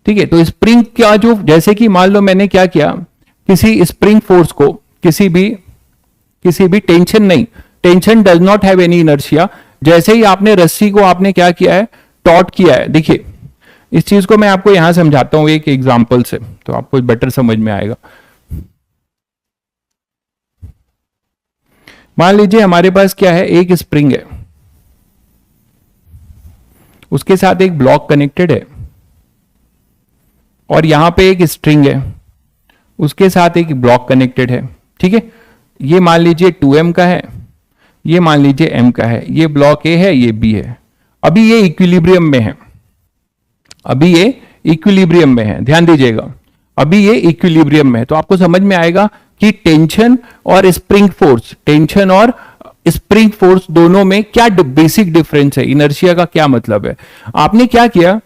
ठीक है। तो स्प्रिंग का जो, जैसे कि मान लो मैंने क्या किया, किसी स्प्रिंग फोर्स को किसी भी टेंशन नहीं, tension does not have any inertia, जैसे ही आपने रस्सी को आपने क्या किया है, टॉट किया है। देखिए इस चीज को मैं आपको यहां समझाता हूं एक एग्जांपल से, तो आपको बेटर समझ में आएगा। मान लीजिए हमारे पास क्या है, एक स्प्रिंग है, उसके साथ एक ब्लॉक कनेक्टेड है, और यहां पे एक स्ट्रिंग है, उसके साथ एक ब्लॉक कनेक्टेड है, ठीक है। ये मान लीजिए 2m का है, ये मान लीजिए m का है, ये ब्लॉक A है, ये B है। अभी ये इक्विलिब्रियम में है, अभी ये इक्विलिब्रियम में है, ध्यान दीजिएगा, अभी ये इक्विलिब्रियम में है। तो आपको समझ में आएगा कि टेंशन और स्प्रिंग फोर्स, टेंशन और स्प्रिंग फोर्स दोनों में क्या बेसिक डिफरेंस है, इनर्शिया का क्या मतलब है। आपने क्या किया,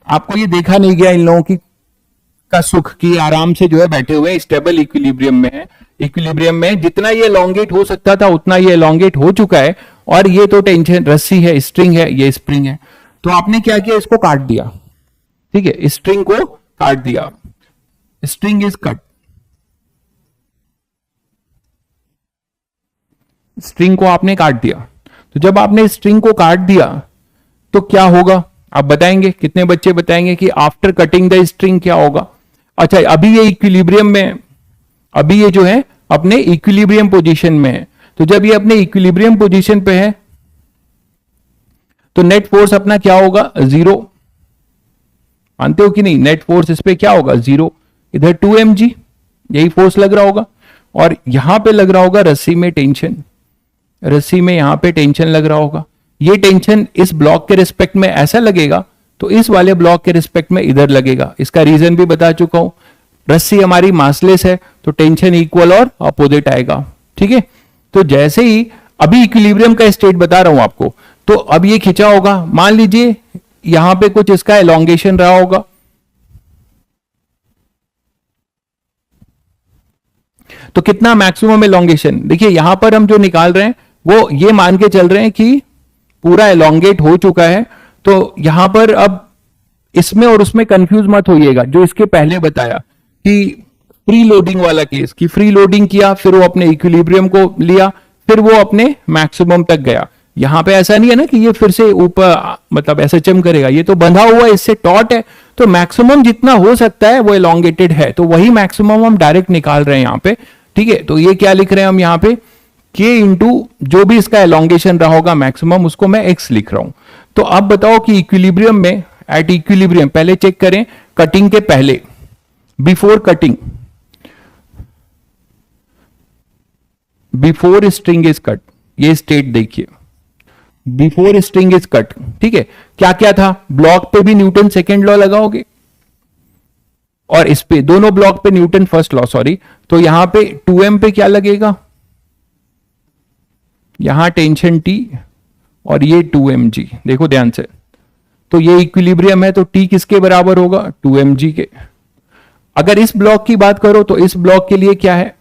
आपको ये देखा नहीं गया इन लोगों की का सुख की आराम से जो है बैठे हुए स्टेबल इक्विलिब्रियम में है। इक्विलिब्रियम में जितना ये एलोंगेट हो सकता था उतना ये एलोंगेट हो चुका है, और ये तो टेंशन रस्सी है, स्ट्रिंग है, ये स्प्रिंग है। तो आपने क्या किया, इसको काट दिया, ठीक है, स्ट्रिंग को काट दिया, स्ट्रिंग इज कट, स्ट्रिंग को आपने काट दिया। तो जब आपने स्ट्रिंग को काट दिया तो क्या होगा, आप बताएंगे, कितने बच्चे बताएंगे कि आफ्टर कटिंग द स्ट्रिंग क्या होगा। अच्छा, अभी ये इक्विलिब्रियम में है, अभी ये जो है अपने इक्विलिब्रियम पोजीशन में है। तो जब ये अपने इक्विलिब्रियम पोजीशन पे है तो नेट फोर्स अपना क्या होगा, 0। मानते हो कि नहीं, नेट फोर्स इस पे क्या होगा, 0। इधर 2mg यही फोर्स लग रहा होगा, और यहां पे लग रहा होगा रस्सी में टेंशन, रस्सी में यहां पे टेंशन लग रहा होगा। ये टेंशन इस ब्लॉक के रिस्पेक्ट में ऐसा लगेगा तो इस वाले ब्लॉक के रिस्पेक्ट में इधर लगेगा। इसका रीजन भी बता चुका हूं, रस्सी हमारी मासलेस है तो टेंशन इक्वल और अपोजिट आएगा, ठीक है। तो जैसे ही अभी इक्विलिब्रियम का स्टेट बता रहा हूं आपको, तो अब ये खिंचा होगा, मान लीजिए यहां पे कुछ इसका एलोंगेशन रहा होगा, तो कितना मैक्सिमम एलोंगेशन, देखिए यहां पर हम जो निकाल रहे हैं वो ये मान के चल रहे हैं कि पूरा एलोंगेट हो चुका है। तो यहां पर अब इसमें और उसमें कंफ्यूज मत होइएगा, जो इसके पहले बताया कि फ्री लोडिंग वाला केस, कि फ्री लोडिंग किया फिर वो अपने इक्विलिब्रियम को लिया फिर वो अपने मैक्सिमम तक गया। यहां पे ऐसा नहीं है ना कि ये फिर से ऊपर मतलब ऐसे चम करेगा, ये तो बंधा हुआ है, इससे टॉट है, तो मैक्सिमम जितना हो सकता है वो एलोंगेटेड है, तो वही मैक्सिमम हम डायरेक्ट निकाल रहे हैं यहां पे, ठीक है। तो ये क्या लिख रहे हैं हम यहां पे, k इंटू जो भी इसका एलोंगेशन रहा होगा मैक्सिमम, उसको मैं x लिख रहा हूं। तो अब बताओ कि इक्विलिब्रियम में, एट इक्विलिब्रियम, पहले चेक करें कटिंग के पहले, before cutting, before string is cut, ये स्टेट देखिए, बिफोर स्ट्रिंग इज कट, ठीक है। क्या क्या था, ब्लॉक पे भी न्यूटन सेकेंड लॉ लगाओगे और इस पे दोनों ब्लॉक पे न्यूटन फर्स्ट लॉ, सॉरी। तो यहां पे 2m पे क्या लगेगा, यहां टेंशन T और ये 2mg, देखो ध्यान से, तो ये इक्विलिब्रियम है तो T किसके बराबर होगा, 2mg के। अगर इस ब्लॉक की बात करो तो इस ब्लॉक के लिए क्या है,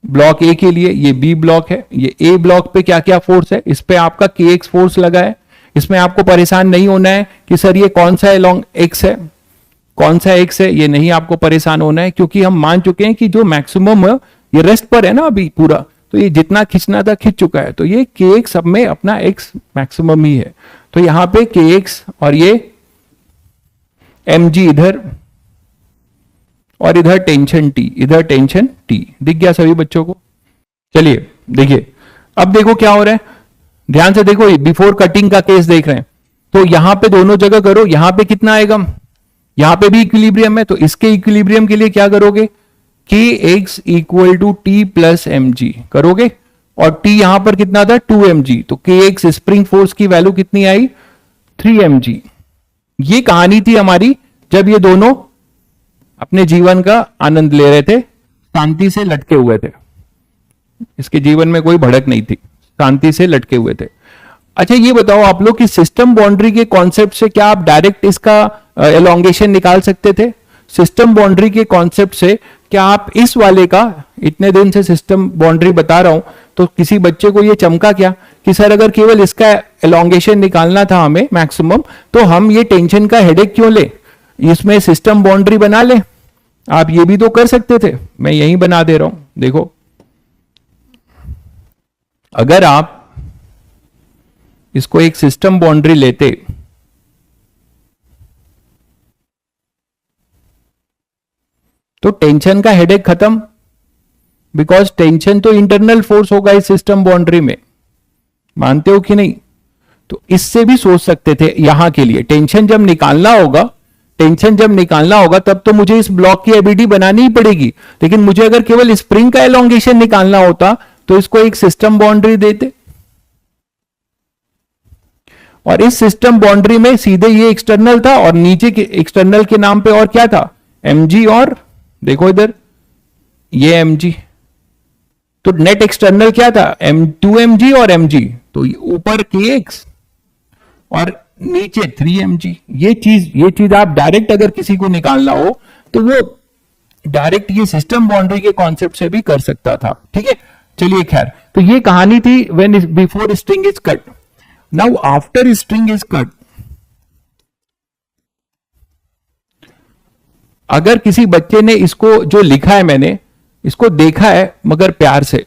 ब्लॉक ए के लिए ये बी ब्लॉक है, ये ए ब्लॉक पे क्या क्या फोर्स है, इस पे आपका kx फोर्स लगा है। इसमें आपको परेशान नहीं होना है कि सर ये कौन सा एलोंग x है, कौन सा x है, ये नहीं आपको परेशान होना है, क्योंकि हम मान चुके हैं कि जो मैक्सिमम ये रेस्ट पर है ना अभी पूरा, तो ये जितना खींचना था खींच चुका है, तो ये kx सब में अपना x मैक्सिमम ही है। तो यहां पे kx और ये mg इधर और इधर टेंशन T, इधर टेंशन T, दिख गया सभी बच्चों को। चलिए देखिए, अब देखो क्या हो रहा है, ध्यान से देखो, बिफोर कटिंग का केस देख रहे हैं, तो यहां पे दोनों जगह करो, यहां पे कितना आएगा, यहां पे भी इक्विलिब्रियम है, तो इसके इक्विलिब्रियम के लिए क्या करोगे, kx equal to T plus mg करोगे, और T यहां पर कितना था 2mg, तो kx स्प्रिंग फोर्स की वैल्यू कितनी आई 3mg। ये कहानी थी हमारी जब ये दोनों अपने जीवन का आनंद ले रहे थे, शांति से लटके हुए थे, इसके जीवन में कोई भड़क नहीं थी, शांति से लटके हुए थे। अच्छा ये बताओ आप लोग कि सिस्टम बाउंड्री के कॉन्सेप्ट से क्या आप डायरेक्ट इसका एलोंगेशन निकाल सकते थे, सिस्टम बाउंड्री के कॉन्सेप्ट से क्या आप इस वाले का, इतने दिन से सिस्टम बाउंड्री बता रहा हूं, तो किसी बच्चे को ये चमका क्या कि सर अगर केवल इसका एलोंगेशन निकालना था हमें मैक्सिमम, तो हम ये टेंशन का हेडेक क्यों ले, इसमें सिस्टम बाउंड्री बना ले, आप ये भी तो कर सकते थे, मैं यही बना दे रहा हूं। देखो अगर आप इसको एक सिस्टम बाउंड्री लेते तो टेंशन का हेडेक खत्म, बिकॉज टेंशन तो इंटरनल फोर्स होगा इस सिस्टम बाउंड्री में, मानते हो कि नहीं। तो इससे भी सोच सकते थे यहां के लिए टेंशन जब निकालना होगा, टेंशन जब निकालना होगा तब तो मुझे इस ब्लॉक की एबीडी बनानी ही पड़ेगी, लेकिन मुझे अगर केवल स्प्रिंग का एलोंगेशन निकालना होता तो इसको एक सिस्टम बाउंड्री देते, और इस सिस्टम बाउंड्री में सीधे ये एक्सटर्नल था और नीचे के एक्सटर्नल के नाम पे और क्या था, mg, और देखो इधर ये mg, तो नेट एक्सटर्नल क्या था, 2mg और mg, तो ऊपर kx और नीचे 3mg। ये चीज आप डायरेक्ट अगर किसी को निकालना हो तो वो डायरेक्ट ये सिस्टम बाउंड्री के कॉन्सेप्ट से भी कर सकता था। ठीक है, चलिए खैर, तो ये कहानी थी when before string is cut. Now after string is cut, अगर किसी बच्चे ने इसको जो लिखा है, मैंने इसको देखा है मगर प्यार से,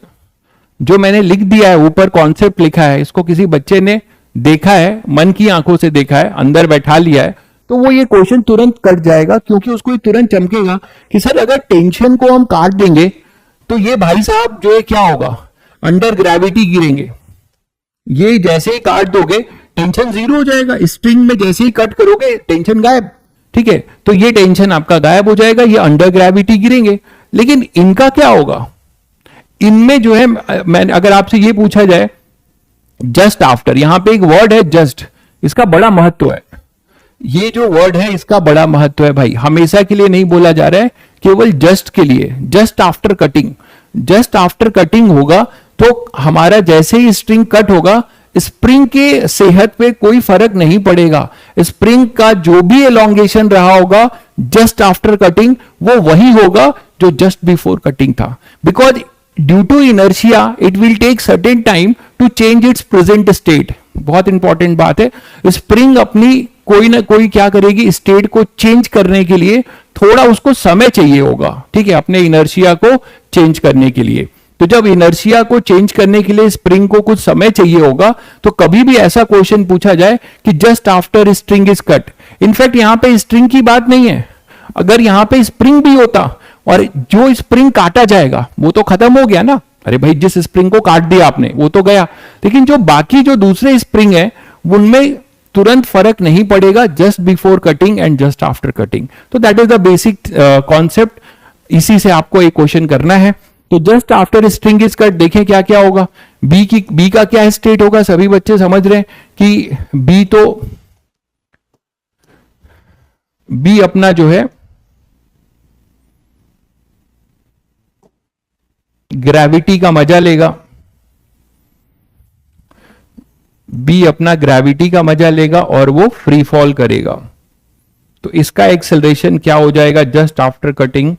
जो मैंने लिख दिया है ऊपर कॉन्सेप्ट लिखा है, इसको किसी बच्चे ने देखा है, मन की आंखों से देखा है, अंदर बैठा लिया है, तो वो ये क्वेश्चन तुरंत कट जाएगा, क्योंकि उसको तुरंत चमकेगा कि सर अगर टेंशन को हम काट देंगे तो ये भाई साहब जो है क्या होगा, अंडर ग्रेविटी गिरेंगे। ये जैसे ही काट दोगे टेंशन जीरो हो जाएगा, स्ट्रिंग में जैसे ही कट करोगे टेंशन गायब। ठीक है, तो ये टेंशन आपका गायब हो जाएगा, ये अंडर ग्रेविटी गिरेंगे। लेकिन इनका क्या होगा, इनमें जो है, मैंने अगर आपसे ये पूछा जाए जस्ट आफ्टर, यहां पे एक वर्ड है जस्ट, इसका बड़ा महत्व है। ये जो वर्ड है इसका बड़ा महत्व है भाई, हमेशा के लिए नहीं बोला जा रहा है, केवल जस्ट के लिए। Just after cutting, just after cutting होगा तो हमारा जैसे ही स्ट्रिंग कट होगा, स्प्रिंग के सेहत पे कोई फर्क नहीं पड़ेगा। स्प्रिंग का जो भी एलोंगेशन रहा होगा जस्ट आफ्टर कटिंग, वो वही होगा जो जस्ट बिफोर कटिंग था, because due to inertia it will take certain time to change its present state. बहुत इंपॉर्टेंट बात है, स्प्रिंग अपनी कोई ना कोई क्या करेगी, स्टेट को चेंज करने के लिए थोड़ा उसको समय चाहिए होगा। ठीक है, अपने इनर्शिया को चेंज करने के लिए। तो जब इनर्शिया को चेंज करने के लिए स्प्रिंग को कुछ समय चाहिए होगा, तो कभी भी ऐसा क्वेश्चन पूछा जाए कि just after string is cut, in fact यहां पे स्ट्रिंग की बात नहीं है, अगर यहां पे स्प्रिंग भी होता और जो स्प्रिंग काटा जाएगा वो तो खत्म हो गया ना, अरे भाई जिस स्प्रिंग को काट दिया आपने वो तो गया, लेकिन जो बाकी जो दूसरे स्प्रिंग है उनमें तुरंत फर्क नहीं पड़ेगा, just before cutting and just after cutting. तो that is the basic concept, इसी से आपको एक क्वेश्चन करना है। तो just after string is cut देखें क्या क्या होगा, बी का क्या स्टेट होगा, सभी बच्चे समझ रहे हैं कि बी अपना जो है ग्रेविटी का मजा लेगा, बी अपना ग्रेविटी का मजा लेगा और वो फ्री फॉल करेगा। तो इसका एक्सेलरेशन क्या हो जाएगा जस्ट आफ्टर कटिंग,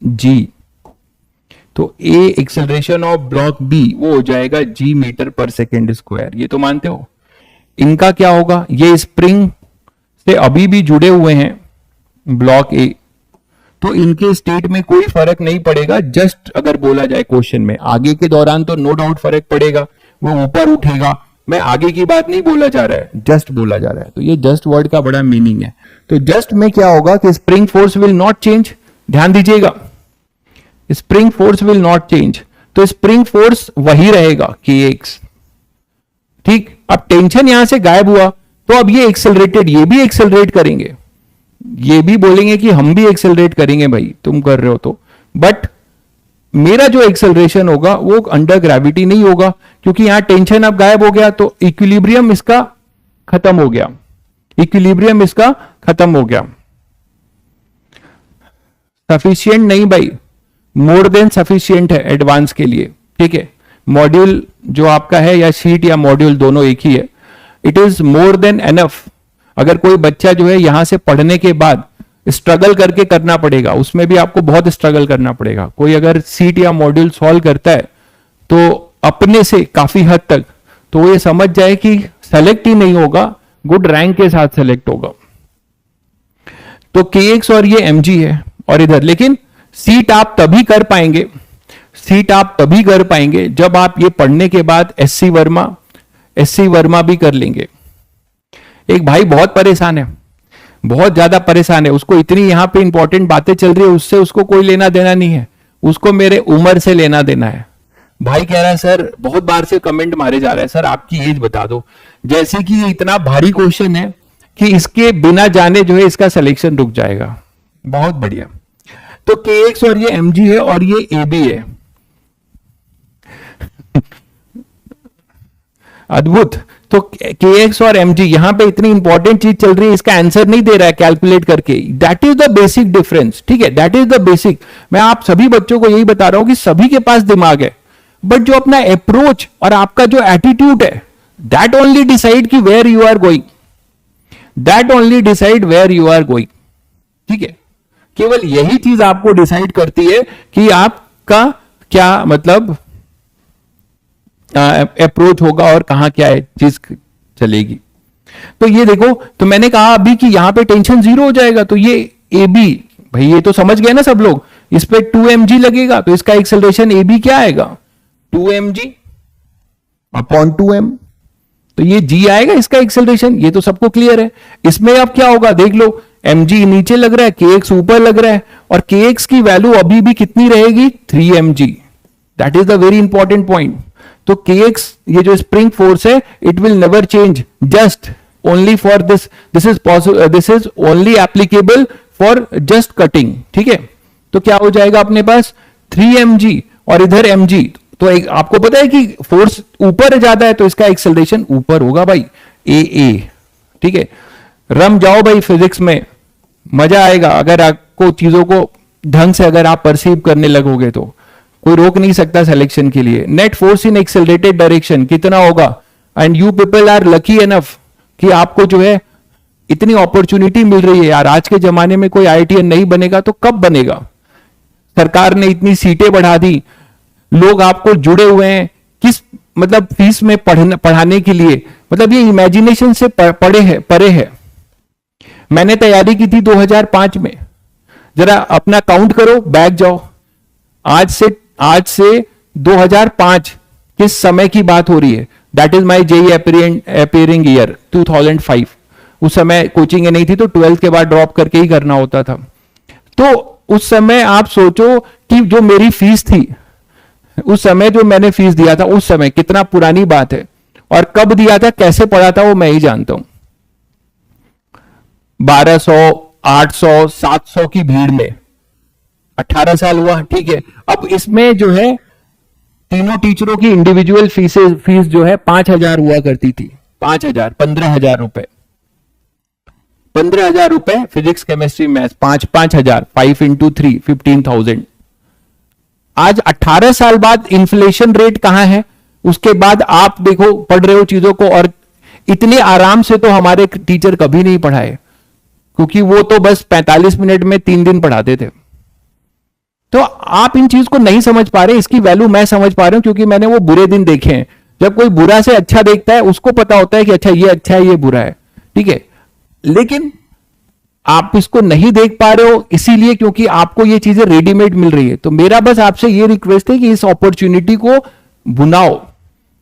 जी। तो ए एक्सेलरेशन ऑफ ब्लॉक बी वो हो जाएगा जी मीटर पर सेकेंड स्क्वायर, ये तो मानते हो। इनका क्या होगा, ये स्प्रिंग से अभी भी जुड़े हुए हैं ब्लॉक ए, तो इनके स्टेट में कोई फर्क नहीं पड़ेगा। जस्ट अगर बोला जाए क्वेश्चन में, आगे के दौरान तो नो डाउट फर्क पड़ेगा, वो ऊपर उठेगा, मैं आगे की बात नहीं बोला जा रहा है, जस्ट बोला जा रहा है। तो ये जस्ट वर्ड का बड़ा मीनिंग है। तो जस्ट में क्या होगा कि spring force will not change, ध्यान दीजिएगा, spring force will not change, तो स्प्रिंग फोर्स वही रहेगा kx। ठीक, अब टेंशन यहां से गायब हुआ तो अब ये एक्सेलरेटेड, ये भी एक्सेलरेट करेंगे, ये भी बोलेंगे कि हम भी एक्सेलरेट करेंगे भाई तुम कर रहे हो तो, बट मेरा जो एक्सेलरेशन होगा वो अंडर ग्रेविटी नहीं होगा, क्योंकि यहां टेंशन अब गायब हो गया, तो इक्विलिब्रियम इसका खत्म हो गया, इक्विलिब्रियम इसका खत्म हो गया। सफिशिएंट नहीं भाई, मोर देन सफिशिएंट है एडवांस के लिए। ठीक है, मॉड्यूल जो आपका है या शीट या मॉड्यूल दोनों एक ही है, it is more than enough. अगर कोई बच्चा जो है यहां से पढ़ने के बाद स्ट्रगल करके करना पड़ेगा, उसमें भी आपको बहुत स्ट्रगल करना पड़ेगा। कोई अगर सीट या मॉड्यूल सॉल्व करता है तो अपने से काफी हद तक, तो ये समझ जाए कि सेलेक्ट ही नहीं होगा, गुड रैंक के साथ सेलेक्ट होगा। तो kx और ये mg है और इधर, लेकिन सीट आप तभी कर पाएंगे, सीट आप तभी कर पाएंगे जब आप ये पढ़ने के बाद एससी वर्मा भी कर लेंगे। एक भाई बहुत परेशान है, बहुत ज्यादा परेशान है, उसको इतनी यहां पे इंपॉर्टेंट बातें चल रही है, उससे उसको कोई लेना देना नहीं है, उसको मेरे उम्र से लेना देना है। भाई कह रहा है सर, बहुत बार से कमेंट मारे जा रहा है, सर आपकी एज बता दो। जैसे कि ये इतना भारी क्वेश्चन है कि इसके बिना जाने जो है इसका सिलेक्शन रुक जाएगा। बहुत बढ़िया। तो KX और ये MG है और ये AB है। अद्भुत। तो KX और MG यहां पे इतनी इंपॉर्टेंट चीज चल रही है, इसका आंसर नहीं दे रहा है कैलकुलेट करके। That is the basic difference, ठीक है, दैट इज द बेसिक। मैं आप सभी बच्चों को यही बता रहा हूं कि सभी के पास दिमाग है, बट जो अपना अप्रोच और आपका जो एटीट्यूड है, दैट ओनली डिसाइड कि where you are going, that only decide where you are going, ठीक है। केवल यही चीज आपको डिसाइड करती है कि आपका क्या मतलब अप्रोच होगा और कहां क्या है चीज चलेगी। तो ये देखो, तो मैंने कहा अभी कि यहां पे टेंशन 0 हो जाएगा। तो ये AB, भाई ये तो समझ गए ना सब लोग, इस पे 2mg लगेगा, तो इसका एक्सेलरेशन AB क्या आएगा, 2mg अपॉन 2m। तो ये g आएगा इसका एक्सेलरेशन, ये तो सबको क्लियर है। इसमें अब क्या होगा देख लो, mg नीचे लग रहा है, kx ऊपर लग रहा है, और kx की वैल्यू अभी भी कितनी रहेगी, 3mg। That is the very important point. तो kx ये जो स्प्रिंग फोर्स है, it will never change, just only for this, this is only applicable for just cutting, ठीक है। तो क्या हो जाएगा अपने पास 3mg और इधर mg। तो आपको पता है कि फोर्स ऊपर ज्यादा है तो इसका एक्सेलरेशन ऊपर होगा भाई, AA, ठीक है। रम जाओ भाई फिजिक्स में, मजा आएगा अगर आपको चीजों को ढंग से अगर आप परसीव करने लगोगे तो कोई रोक नहीं सकता सिलेक्शन के लिए। Net force in accelerated direction कितना होगा, and you people are lucky enough कि आपको जो है इतनी अपॉर्चुनिटी मिल रही है यार। आज के जमाने में कोई IITian नहीं बनेगा तो कब बनेगा। सरकार ने इतनी सीटें बढ़ा दी, लोग आपको जुड़े हुए हैं किस मतलब फीस में पढ़ाने के लिए, मतलब ये इमेजिनेशन से परे है। मैंने तैयारी की थी 2005 में, जरा अपना काउंट करो, बैक जाओ, आज से 2005 किस समय की बात हो रही है। That is my JEE appearing year 2005। उस समय कोचिंग नहीं थी तो 12th के बाद ड्रॉप करके ही करना होता था। तो उस समय आप सोचो कि जो मेरी फीस थी, उस समय जो मैंने फीस दिया था, उस समय कितना पुरानी बात है, और कब दिया था, कैसे पढ़ा था, वो मैं ही जानता हूं। 1200, 800, 700 की भीड़ में 18 साल हुआ, ठीक है। अब इसमें जो है तीनों टीचरों की इंडिविजुअल फीस जो है 5,000 हुआ करती थी, 5,000, 15,000 रुपए, 15,000 रुपए फिजिक्स केमिस्ट्री मैथ्स, 5,000, 5 इंटू 3, 15,000। आज 18 साल बाद इन्फ्लेशन रेट कहां है, उसके बाद आप देखो पढ़ रहे हो चीजों को, और इतने आराम से तो हमारे टीचर कभी नहीं पढ़ाए, क्योंकि वो तो बस 45 मिनट में 3 दिन पढ़ाते थे। तो आप इन चीज को नहीं समझ पा रहे, इसकी वैल्यू मैं समझ पा रहा हूं, क्योंकि मैंने वो बुरे दिन देखे हैं। जब कोई बुरा से अच्छा देखता है उसको पता होता है कि अच्छा है ये बुरा है, ठीक है। लेकिन आप इसको नहीं देख पा रहे हो इसीलिए क्योंकि आपको ये चीजें रेडीमेड मिल रही है। तो मेरा बस आपसे ये रिक्वेस्ट है कि इस अपॉर्चुनिटी को भुनाओ,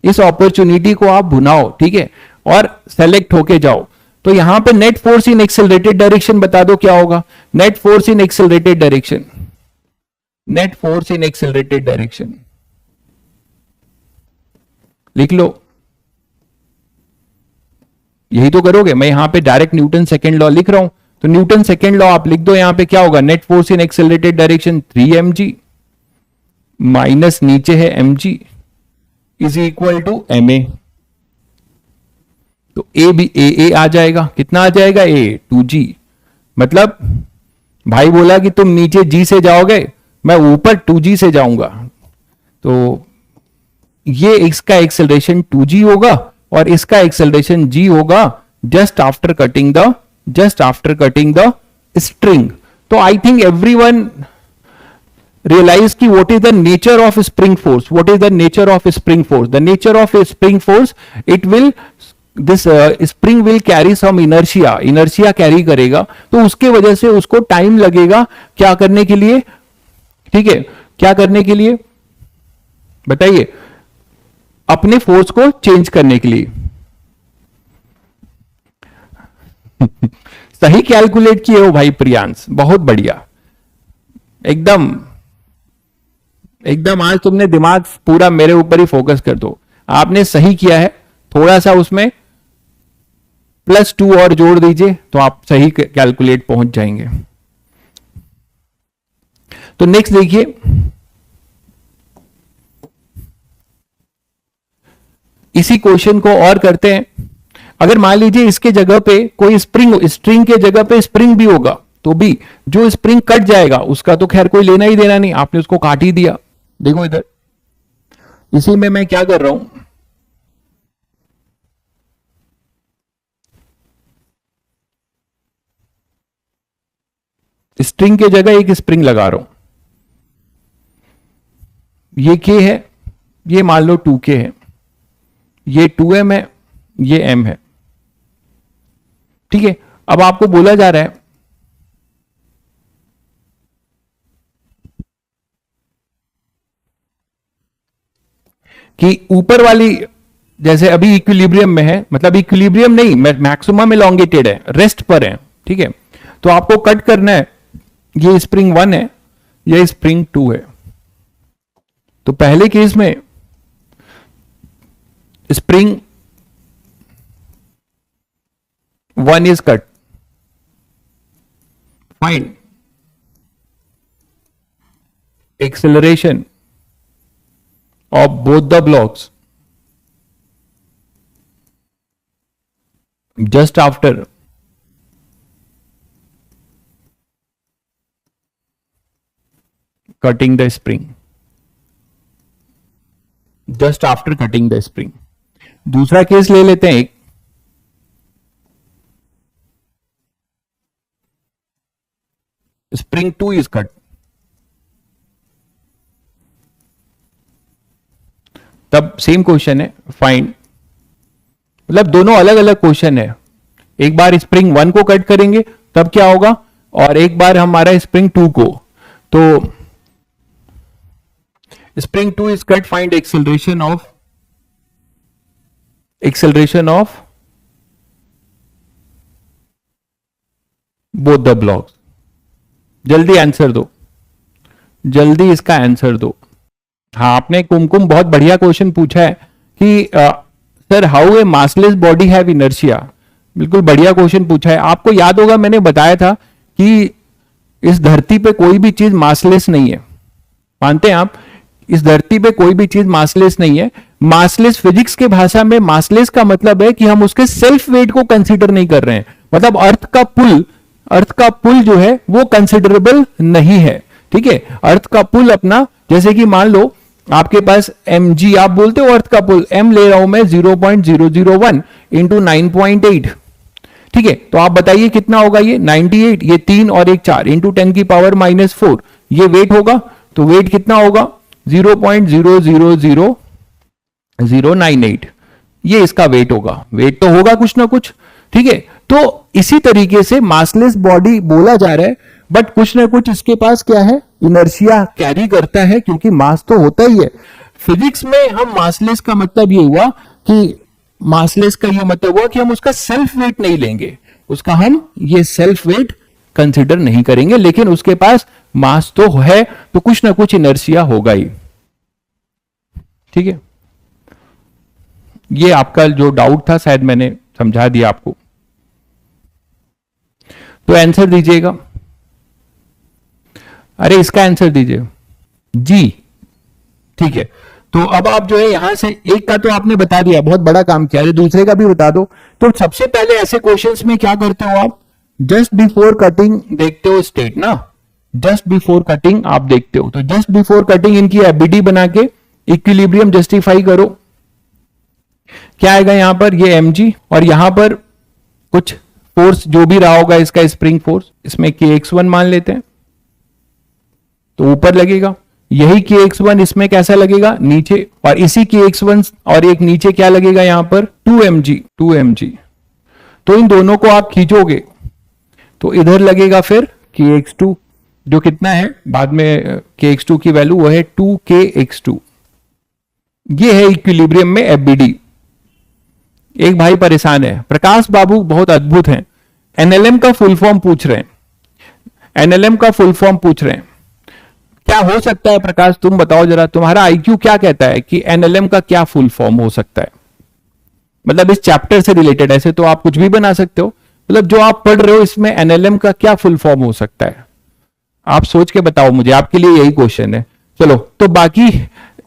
इस अपॉर्चुनिटी को आप भुनाओ, ठीक है, और सेलेक्ट होके जाओ। तो यहां पे net force in accelerated direction बता दो क्या होगा। Net force in accelerated direction, net force in accelerated direction लिख लो। यही तो करोगे, मैं यहां पे डायरेक्ट न्यूटन सेकेंड लॉ लिख रहा हूं, तो न्यूटन सेकेंड लॉ आप लिख दो। यहां पे क्या होगा, net force in accelerated direction 3mg minus नीचे है mg is equal to ma। तो a आ जाएगा, कितना आ जाएगा, a 2g। मतलब भाई बोला कि तुम नीचे g से जाओगे, मैं ऊपर 2g से जाऊंगा। तो ये इसका एक्सेलरेशन 2g होगा और इसका एक्सेलरेशन g होगा just after cutting the string. तो I think everyone realize ki what is the nature of spring force, what is the nature of spring force. The nature of a spring force, it will this spring will carry some inertia carry करेगा, तो उसके वजह से उसको time लगेगा क्या करने के लिए, ठीक है, क्या करने के लिए बताइए, अपने फोर्स को चेंज करने के लिए। सही कैलकुलेट किए हो भाई प्रियांश, बहुत बढ़िया, एकदम एकदम आज तुमने दिमाग पूरा मेरे ऊपर ही फोकस कर दो। आपने सही किया है, थोड़ा सा उसमें +2 और जोड़ दीजिए तो आप सही कैलकुलेट पहुंच जाएंगे। तो नेक्स्ट देखिए, इसी क्वेश्चन को और करते हैं। अगर मान लीजिए इसके जगह पे कोई स्ट्रिंग के जगह पे स्प्रिंग भी होगा, तो भी जो स्प्रिंग कट जाएगा उसका तो खैर कोई लेना ही देना नहीं, आपने उसको काट ही दिया। देखो इधर, इसी में मैं क्या कर रहा हूं, स्ट्रिंग के जगह एक स्प्रिंग लगा रहा हूं। ये K है, ये मान लो 2K है, ये 2M है, ये M है। ठीक है, अब आपको बोला जा रहा है कि ऊपर वाली जैसे अभी इक्विलिब्रियम में है, मतलब इक्विलिब्रियम नहीं, मैक्सिमम एलोंगेटेड है, रेस्ट पर है। ठीक है, तो आपको कट करना है, ये स्प्रिंग 1 है, ये स्प्रिंग 2 है। तो पहले केस में spring 1 is cut, find acceleration of both the blocks just after cutting the spring, just after cutting the spring। दूसरा केस ले लेते हैं, एक स्प्रिंग 2 इज कट, तब सेम क्वेश्चन है, फाइंड, मतलब दोनों अलग अलग क्वेश्चन है। एक बार स्प्रिंग 1 को कट करेंगे तब क्या होगा, और एक बार हमारा स्प्रिंग 2 को। तो spring 2 is cut, find acceleration of both the blocks. जल्दी आंसर दो, जल्दी इसका आंसर दो। हाँ, आपने कुमकुम बहुत बढ़िया क्वेश्चन पूछा है कि sir how a massless body have inertia. बिल्कुल बढ़िया क्वेश्चन पूछा है। आपको याद होगा मैंने बताया था कि इस धरती पे कोई भी चीज मासलेस नहीं है। मानते हैं आप, इस धरती पे कोई भी चीज मासलेस नहीं है। मासलेस, फिजिक्स के भाषा में मासलेस का मतलब है कि हम उसके सेल्फ वेट को कंसीडर नहीं कर रहे हैं। मतलब अर्थ का पुल जो है वो कंसिडरेबल नहीं है। ठीक है, अर्थ का पुल अपना, जैसे कि मान लो आपके पास mg, आप बोलते हो अर्थ का पुल, m ले रहा हूं मैं 0.001 इंटू 9.8। ठीक है, तो आप बताइए कितना होगा ये 98, ये 3 और 1 4 इंटू 10⁻⁻⁴, ये वेट होगा। तो वेट कितना होगा 0.000098, ये इसका वेट होगा। वेट तो होगा कुछ ना कुछ। ठीक है, तो इसी तरीके से मासलेस बॉडी बोला जा रहा है, बट कुछ ना कुछ इसके पास क्या है, इनर्शिया कैरी करता है, क्योंकि मास तो होता ही है। फिजिक्स में हम मासलेस का मतलब ये हुआ कि मासलेस का ये मतलब हुआ कि हम उसका सेल्फ वेट नहीं लेंगे, उसका हम ये सेल्फ वेट कंसिडर नहीं करेंगे, लेकिन उसके पास मास तो है, तो कुछ ना कुछ इनर्शिया होगा ही। ठीक है, ये आपका जो डाउट था शायद मैंने समझा दिया आपको। तो आंसर दीजिएगा। अरे इसका आंसर दीजिए जी। ठीक है, तो अब आप जो है यहां से एक का तो आपने बता दिया, बहुत बड़ा काम किया, दूसरे का भी बता दो। तो सबसे पहले ऐसे क्वेश्चंस में क्या करते हो आप, जस्ट बिफोर कटिंग देखते हो स्टेट ना, जस्ट बिफोर कटिंग आप देखते हो। तो जस्ट बिफोर कटिंग इनकी एबीडी बना के इक्विलिब्रियम जस्टिफाई करो। क्या आएगा यहां पर, ये mg, और यहां पर कुछ फोर्स जो भी रहा होगा इसका स्प्रिंग फोर्स, इसमें kx1 मान लेते हैं, तो ऊपर लगेगा। यही kx1 इसमें कैसा लगेगा, नीचे, और इसी kx1 और एक नीचे क्या लगेगा यहां पर 2mg। तो इन दोनों को आप खींचोगे तो इधर लगेगा फिर kx2, जो कितना है बाद में kx2 की वैल्यू वो है 2kx2। ये है इक्विलिब्रियम में एफबीडी। एक भाई परेशान है, प्रकाश बाबू बहुत अद्भुत हैं, एनएलएम का फुल फॉर्म पूछ रहे हैं, एनएलएम का फुल फॉर्म पूछ रहे हैं। क्या हो सकता है प्रकाश, तुम बताओ जरा, तुम्हारा आईक्यू क्या कहता है कि एनएलएम का क्या फुल फॉर्म हो सकता है? मतलब इस चैप्टर से रिलेटेड, ऐसे तो आप कुछ भी बना सकते हो, मतलब जो आप पढ़ रहे हो इसमें एनएलएम का क्या फुल फॉर्म हो सकता है? आप सोच के बताओ मुझे, आपके लिए यही क्वेश्चन है। चलो तो बाकी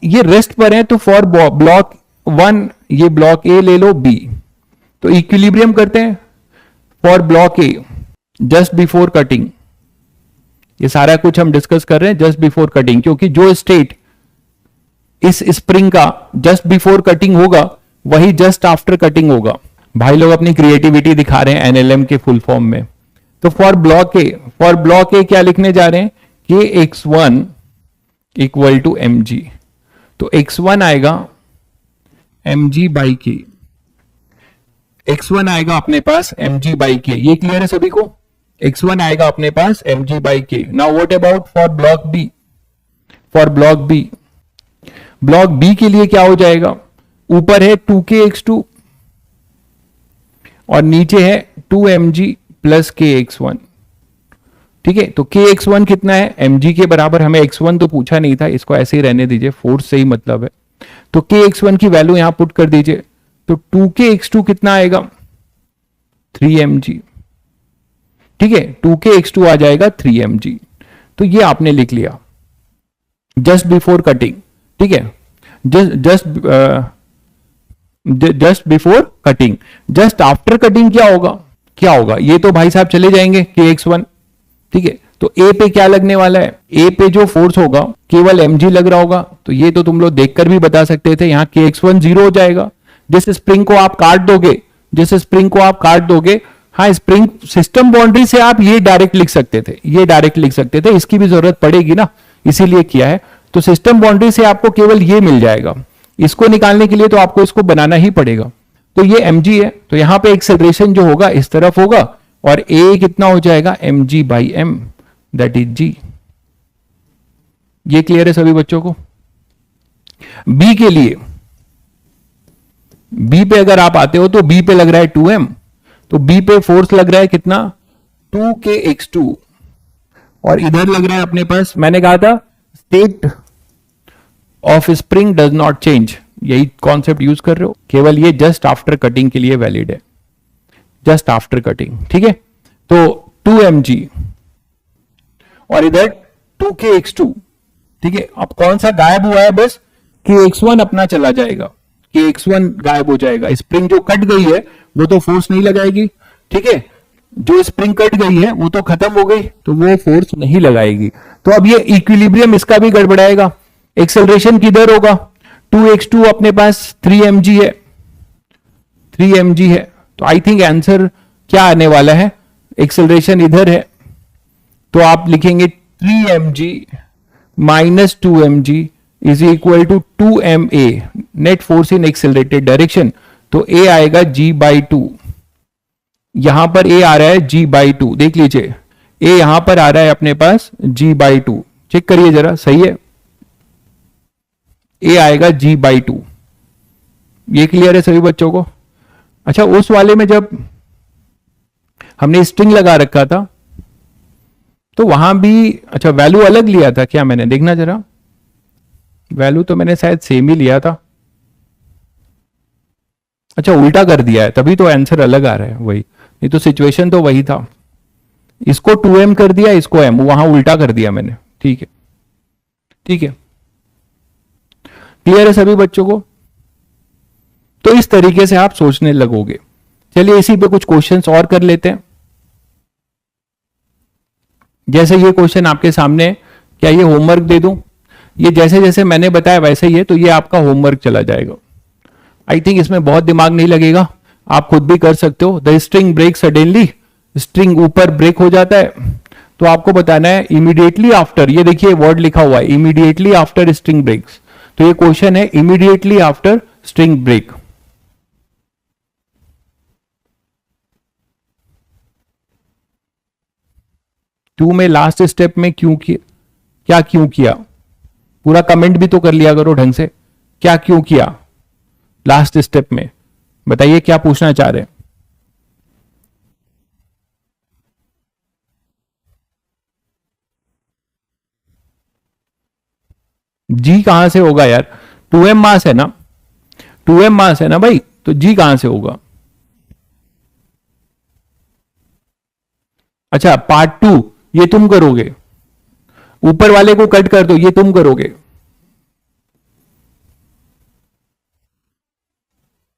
ये रेस्ट पर है, तो फॉर ब्लॉक 1 ये ब्लॉक ए ले लो, बी, तो इक्विलिब्रियम करते हैं for block A just before cutting. ये सारा कुछ हम डिस्कस कर रहे हैं जस्ट बिफोर कटिंग, क्योंकि जो स्टेट इस स्प्रिंग का जस्ट बिफोर कटिंग होगा वही जस्ट आफ्टर कटिंग होगा। भाई लोग अपनी क्रिएटिविटी दिखा रहे हैं एनएलएम के फुल फॉर्म में। तो फॉर ब्लॉक ए क्या लिखने जा रहे हैं कि x1 इक्वल टू mg, तो x1 आएगा mg बाई के, x1 आएगा अपने पास mg बाई के, ये क्लियर है सभी को? x1 आएगा अपने पास mg बाई के। Now what about for block B? For block B के लिए क्या हो जाएगा? ऊपर है 2kx2 और नीचे है 2mg प्लस kx1, ठीक है? तो kx1 कितना है? mg के बराबर। हमें x1 तो पूछा नहीं था, इसको ऐसे ही रहने दीजिए, फोर्स से ही मतलब है। तो kx1 की वैल्यू यहां पुट कर दीजिए, तो 2kx2 कितना आएगा? 3mg, ठीक है? 2kx2 आ जाएगा 3mg। तो ये आपने लिख लिया जस्ट बिफोर कटिंग, ठीक है? Just before cutting. Just after cutting क्या होगा? ये तो भाई साहब चले जाएंगे kx1, ठीक है? तो ए पे क्या लगने वाला है? ए पे जो फोर्स होगा केवल mg लग रहा होगा, तो ये तो तुम लोग देखकर भी बता सकते थे, यहां kx1 0 हो जाएगा। जिस स्प्रिंग को आप काट दोगे, हाँ, स्प्रिंग सिस्टम बाउंड्री से आप ये डायरेक्ट लिख सकते थे, इसकी भी जरूरत पड़ेगी ना, इसीलिए किया है। तो सिस्टम बाउंड्री से आपको केवल ये मिल जाएगा, इसको निकालने के लिए तो आपको इसको बनाना ही पड़ेगा। तो ये mg है, तो यहां पे एक्सेलरेशन जो होगा इस तरफ होगा, और a कितना हो जाएगा? mg by m, that is g। ये क्लियर है सभी बच्चों को? b के लिए, b पे अगर आप आते हो तो b पे लग रहा है 2m, तो b पे फोर्स लग रहा है कितना? 2kx2, और इधर लग रहा है अपने पास, मैंने कहा था state of spring does not change, यही कॉन्सेप्ट यूज कर रहे हो, केवल ये जस्ट आफ्टर कटिंग के लिए वैलिड है, जस्ट आफ्टर कटिंग, ठीक है? तो 2mg और इधर 2kx2, ठीक है? अब कौन सा गायब हुआ है? बस kx1 अपना चला जाएगा, kx1 गायब हो जाएगा। स्प्रिंग जो कट गई है वो तो फोर्स नहीं लगाएगी, ठीक है? जो स्प्रिंग कट गई है वो तो खत्म हो गई, तो वो फोर्स नहीं लगाएगी। तो अब ये इक्विलिब्रियम इसका भी गड़बड़ाएगा। एक्सेलरेशन किधर होगा? 2x2 अपने पास 3mg है, तो आई थिंक आंसर क्या आने वाला है? एक्सेलरेशन इधर है, तो आप लिखेंगे 3mg minus 2mg is equal to 2ma, net force in accelerated direction. तो a आएगा g बाई 2, यहां पर a आ रहा है g बाई 2, देख लीजिए a यहां पर आ रहा है अपने पास g बाई 2, चेक करिए जरा, सही है? a आएगा g बाई 2, ये क्लियर है सभी बच्चों को? अच्छा, उस वाले में जब हमने स्ट्रिंग लगा रखा था तो वहां भी, अच्छा, वैल्यू अलग लिया था क्या? मैंने देखना जरा, वैल्यू तो मैंने शायद सेम ही लिया था। अच्छा, उल्टा कर दिया है, तभी तो आंसर अलग आ रहा है, वही, नहीं तो सिचुएशन तो वही था। इसको 2m कर दिया, इसको m, वहां उल्टा कर दिया मैंने, ठीक है? ठीक है, क्लियर है सभी बच्चों को? तो इस तरीके से आप सोचने लगोगे। चलिए इसी पे कुछ क्वेश्चंस और कर लेते हैं। जैसे ये क्वेश्चन आपके सामने, क्या ये होमवर्क दे दूं? ये जैसे जैसे मैंने बताया वैसे ही है, तो ये आपका होमवर्क चला जाएगा। आई थिंक इसमें बहुत दिमाग नहीं लगेगा, आप खुद भी कर सकते हो। The string break suddenly, string ऊपर ब्रेक हो जाता है, तो आपको बताना है इमीडिएटली आफ्टर, ये देखिए वर्ड लिखा हुआ है इमीडिएटली आफ्टर स्ट्रिंग ब्रेक्स, तो ये क्वेश्चन है immediately after string break. Two में लास्ट स्टेप में क्यों किया, क्या क्यों किया? पूरा कमेंट भी तो कर लिया करो ढंग से, क्या क्यों किया लास्ट स्टेप में? बताइए क्या पूछना चाह रहे हैं? जी कहां से होगा यार, 2m मास है ना, 2m मास है ना भाई, तो जी कहां से होगा। अच्छा पार्ट 2 ये तुम करोगे, ऊपर वाले को कट कर दो, ये तुम करोगे।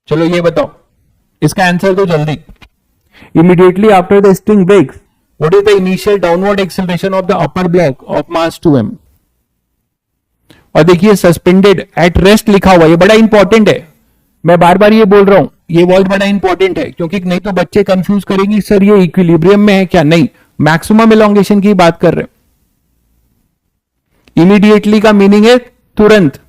चलो ये बताओ इसका आंसर दो जल्दी। Immediately after the string breaks what is the initial downward acceleration of the upper block of mass 2m। और देखिए सस्पेंडेड एट रेस्ट लिखा हुआ, ये बड़ा इंपॉर्टेंट है, मैं बार बार ये बोल रहा हूं, ये वर्ड बड़ा इंपॉर्टेंट है, क्योंकि नहीं तो बच्चे कंफ्यूज करेंगे सर ये इक्विलिब्रियम में है क्या, नहीं मैक्सिमम एलोंगेशन की बात कर रहे हैं। इमीडिएटली का मीनिंग है तुरंत,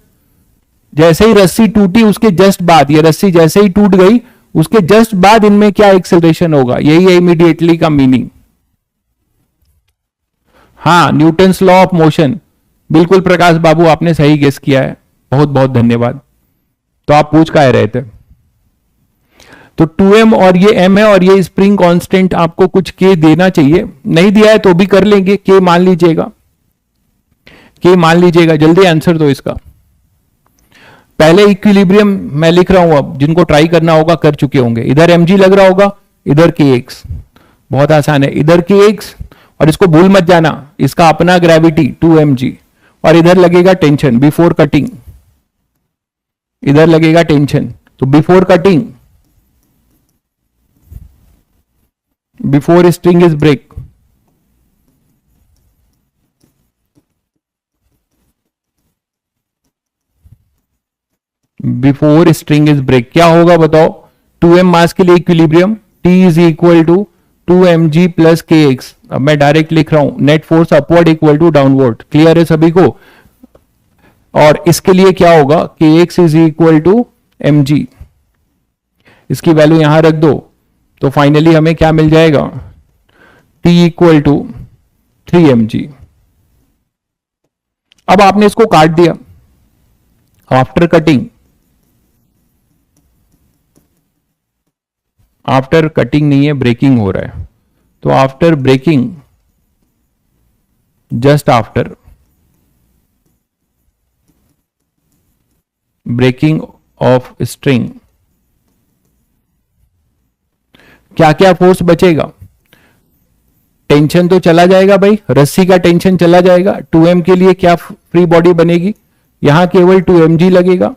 जैसे ही रस्सी टूटी उसके जस्ट बाद, ये रस्सी जैसे ही टूट गई उसके जस्ट बाद इनमें क्या एक्सेलरेशन होगा, यही है इमीडिएटली का मीनिंग। हाँ न्यूटन्स लॉ ऑफ मोशन, बिल्कुल प्रकाश बाबू आपने सही गेस किया है, बहुत बहुत धन्यवाद। तो आप पूछ का रहे थे, तो 2m और ये m है और ये स्प्रिंग कांस्टेंट आपको कुछ k देना चाहिए, नहीं दिया है तो भी कर लेंगे, k मान लीजिएगा, k मान लीजिएगा, जल्दी आंसर दो इसका। पहले इक्विलिब्रियम मैं लिख रहा हूं, अब जिनको ट्राई करना होगा कर चुके होंगे, इधर mg लग रहा होगा, इधर kx, बहुत आसान है, इधर kx और इसको भूल मत जाना, इसका अपना ग्रेविटी 2mg और इधर लगेगा टेंशन बिफोर कटिंग, इधर लगेगा टेंशन, तो before cutting, before string is break, before string is break क्या होगा बताओ। 2m मास के लिए equilibrium T is equal to 2mg plus kx, अब मैं डायरेक्ट लिख रहा हूं net force upward equal to downward, clear है सभी को। और इसके लिए क्या होगा, kx is equal to mg, इसकी वैल्यू यहां रख दो, तो फाइनली हमें क्या मिल जाएगा, T इक्वल टू 3mg। अब आपने इसको काट दिया, आफ्टर कटिंग, आफ्टर कटिंग नहीं है ब्रेकिंग हो रहा है, तो after breaking, just after breaking of string क्या क्या फोर्स बचेगा, टेंशन तो चला जाएगा भाई, रस्सी का टेंशन चला जाएगा, 2m के लिए क्या फ्री बॉडी बनेगी, यहां केवल 2mg लगेगा,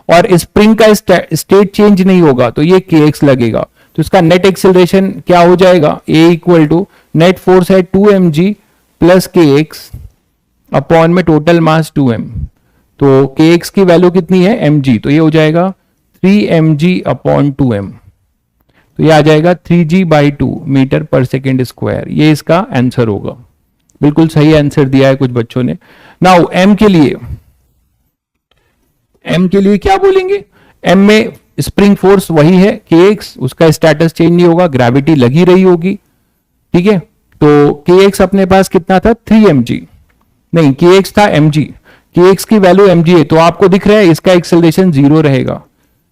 और स्प्रिंग का स्टेट चेंज नहीं होगा तो ये kx लगेगा, तो इसका नेट एक्सेलरेशन क्या हो जाएगा, a equal to net force है 2mg प्लस kx अपॉन में टोटल मास 2m, तो kx की वैल्यू कितनी है mg, तो ये हो जाएगा 3mg अपॉन 2m, तो ये आ जाएगा 3g/2 metre per second square, ये इसका आंसर होगा। बिल्कुल सही आंसर दिया है कुछ बच्चों ने। नाउ m के लिए क्या बोलेंगे, m में स्प्रिंग फोर्स वही है kx, उसका स्टेटस चेंज नहीं होगा, ग्रेविटी लगी रही होगी, ठीक है, तो kx अपने पास कितना था 3mg, नहीं kx था mg, kx की वैल्यू mg है, तो आपको दिख रहा है इसका एक्सेलरेशन 0 रहेगा,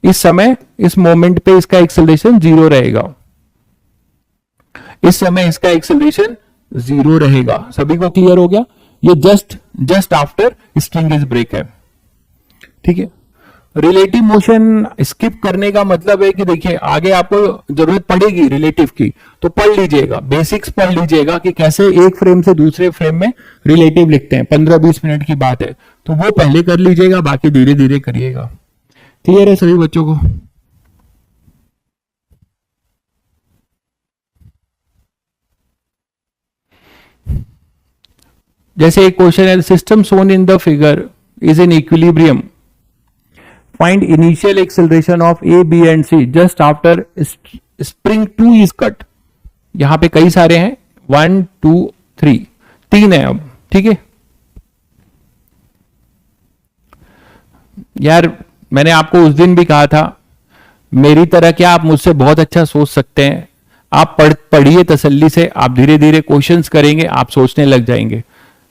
इस समय इस मोमेंट पे इसका एक्सेलरेशन 0 रहेगा, इस समय इसका एक्सेलरेशन 0 रहेगा, सभी को क्लियर हो गया। ये just after string is break है, ठीक है। रिलेटिव मोशन स्किप करने का मतलब है कि देखिए आगे आपको जरूरत पड़ेगी रिलेटिव की, तो पढ़ लीजिएगा, बेसिक्स पढ़ लीजिएगा कि कैसे एक फ्रेम से दूसरे फ्रेम में रिलेटिव लिखते हैं, 15-20 मिनट की बात है, तो वो पहले कर लीजिएगा, बाकी धीरे धीरे करिएगा। क्लियर है सभी बच्चों को। जैसे एक क्वेश्चन है, system shown in the figure is in equilibrium, find initial acceleration of A B and C just after spring 2 is cut. यहां पे कई सारे हैं, 1 2 3, 3 है अब, ठीक है यार। मैंने आपको उस दिन भी कहा था, मेरी तरह क्या आप मुझसे बहुत अच्छा सोच सकते हैं, आप पढ़िए तसल्ली से, आप धीरे धीरे क्वेश्चंस करेंगे, आप सोचने लग जाएंगे,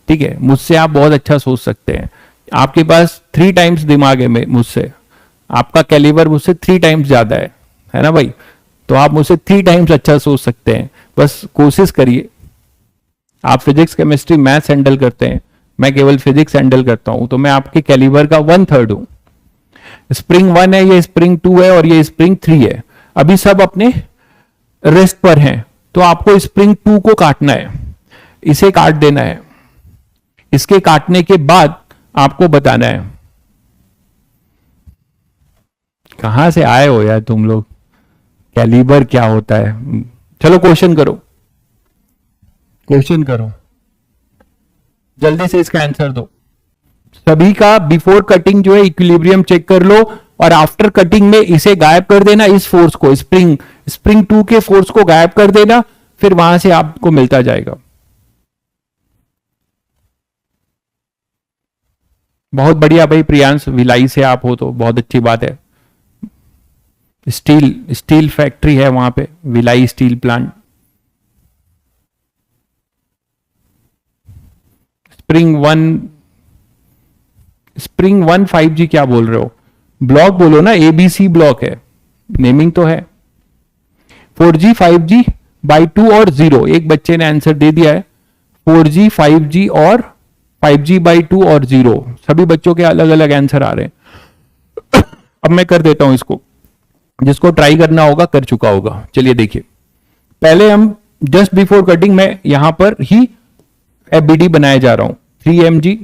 ठीक है। मुझसे आप बहुत अच्छा सोच सकते हैं, आपके पास 3 टाइम्स दिमाग है मुझसे, आपका कैलिबर मुझसे 3 टाइम्स ज्यादा है ना भाई, तो आप मुझसे 3 टाइम्स अच्छा सोच सकते हैं, बस कोशिश करिए। आप फिजिक्स केमिस्ट्री मैथ्स हैंडल करते हैं, मैं केवल फिजिक्स हैंडल करता हूं, तो मैं आपके कैलिबर का 1/3 हूं। स्प्रिंग 1 है, ये स्प्रिंग 2 है और ये स्प्रिंग 3 है। अभी सब अपने रेस्ट पर हैं, तो आपको स्प्रिंग 2 को काटना है, इसे काट देना है। इसके काटने के बाद आपको बताना है। कहां से आए हो यार तुम लोग, कैलिबर क्या होता है? चलो क्वेश्चन करो, क्वेश्चन करो, जल्दी से इसका आंसर दो। सभी का बिफोर कटिंग जो है इक्विलिब्रियम चेक कर लो, और आफ्टर कटिंग में इसे गायब कर देना, इस फोर्स को, स्प्रिंग 2 के फोर्स को गायब कर देना, फिर वहां से आपको मिलता जाएगा। बहुत बढ़िया भाई प्रियांश, भिलाई से आप हो तो बहुत अच्छी बात है। स्टील फैक्ट्री है वहां पे, Bhilai steel plant. Spring one 5G क्या बोल रहे हो? ब्लॉक बोलो ना, ABC ब्लॉक है, नेमिंग तो है। 4G 5G बाई 2 और 0, एक बच्चे ने आंसर दे दिया है। 4G 5G और 5G बाई 2 और 0, सभी बच्चों के अलग अलग आंसर आ रहे हैं। अब मैं कर देता हूं इसको, जिसको ट्राई करना होगा कर चुका होगा। चलिए देखिए, पहले हम जस्ट बिफोर कटिंग में यहां पर ही FBD बनाया जा रहा हूं। 3mg,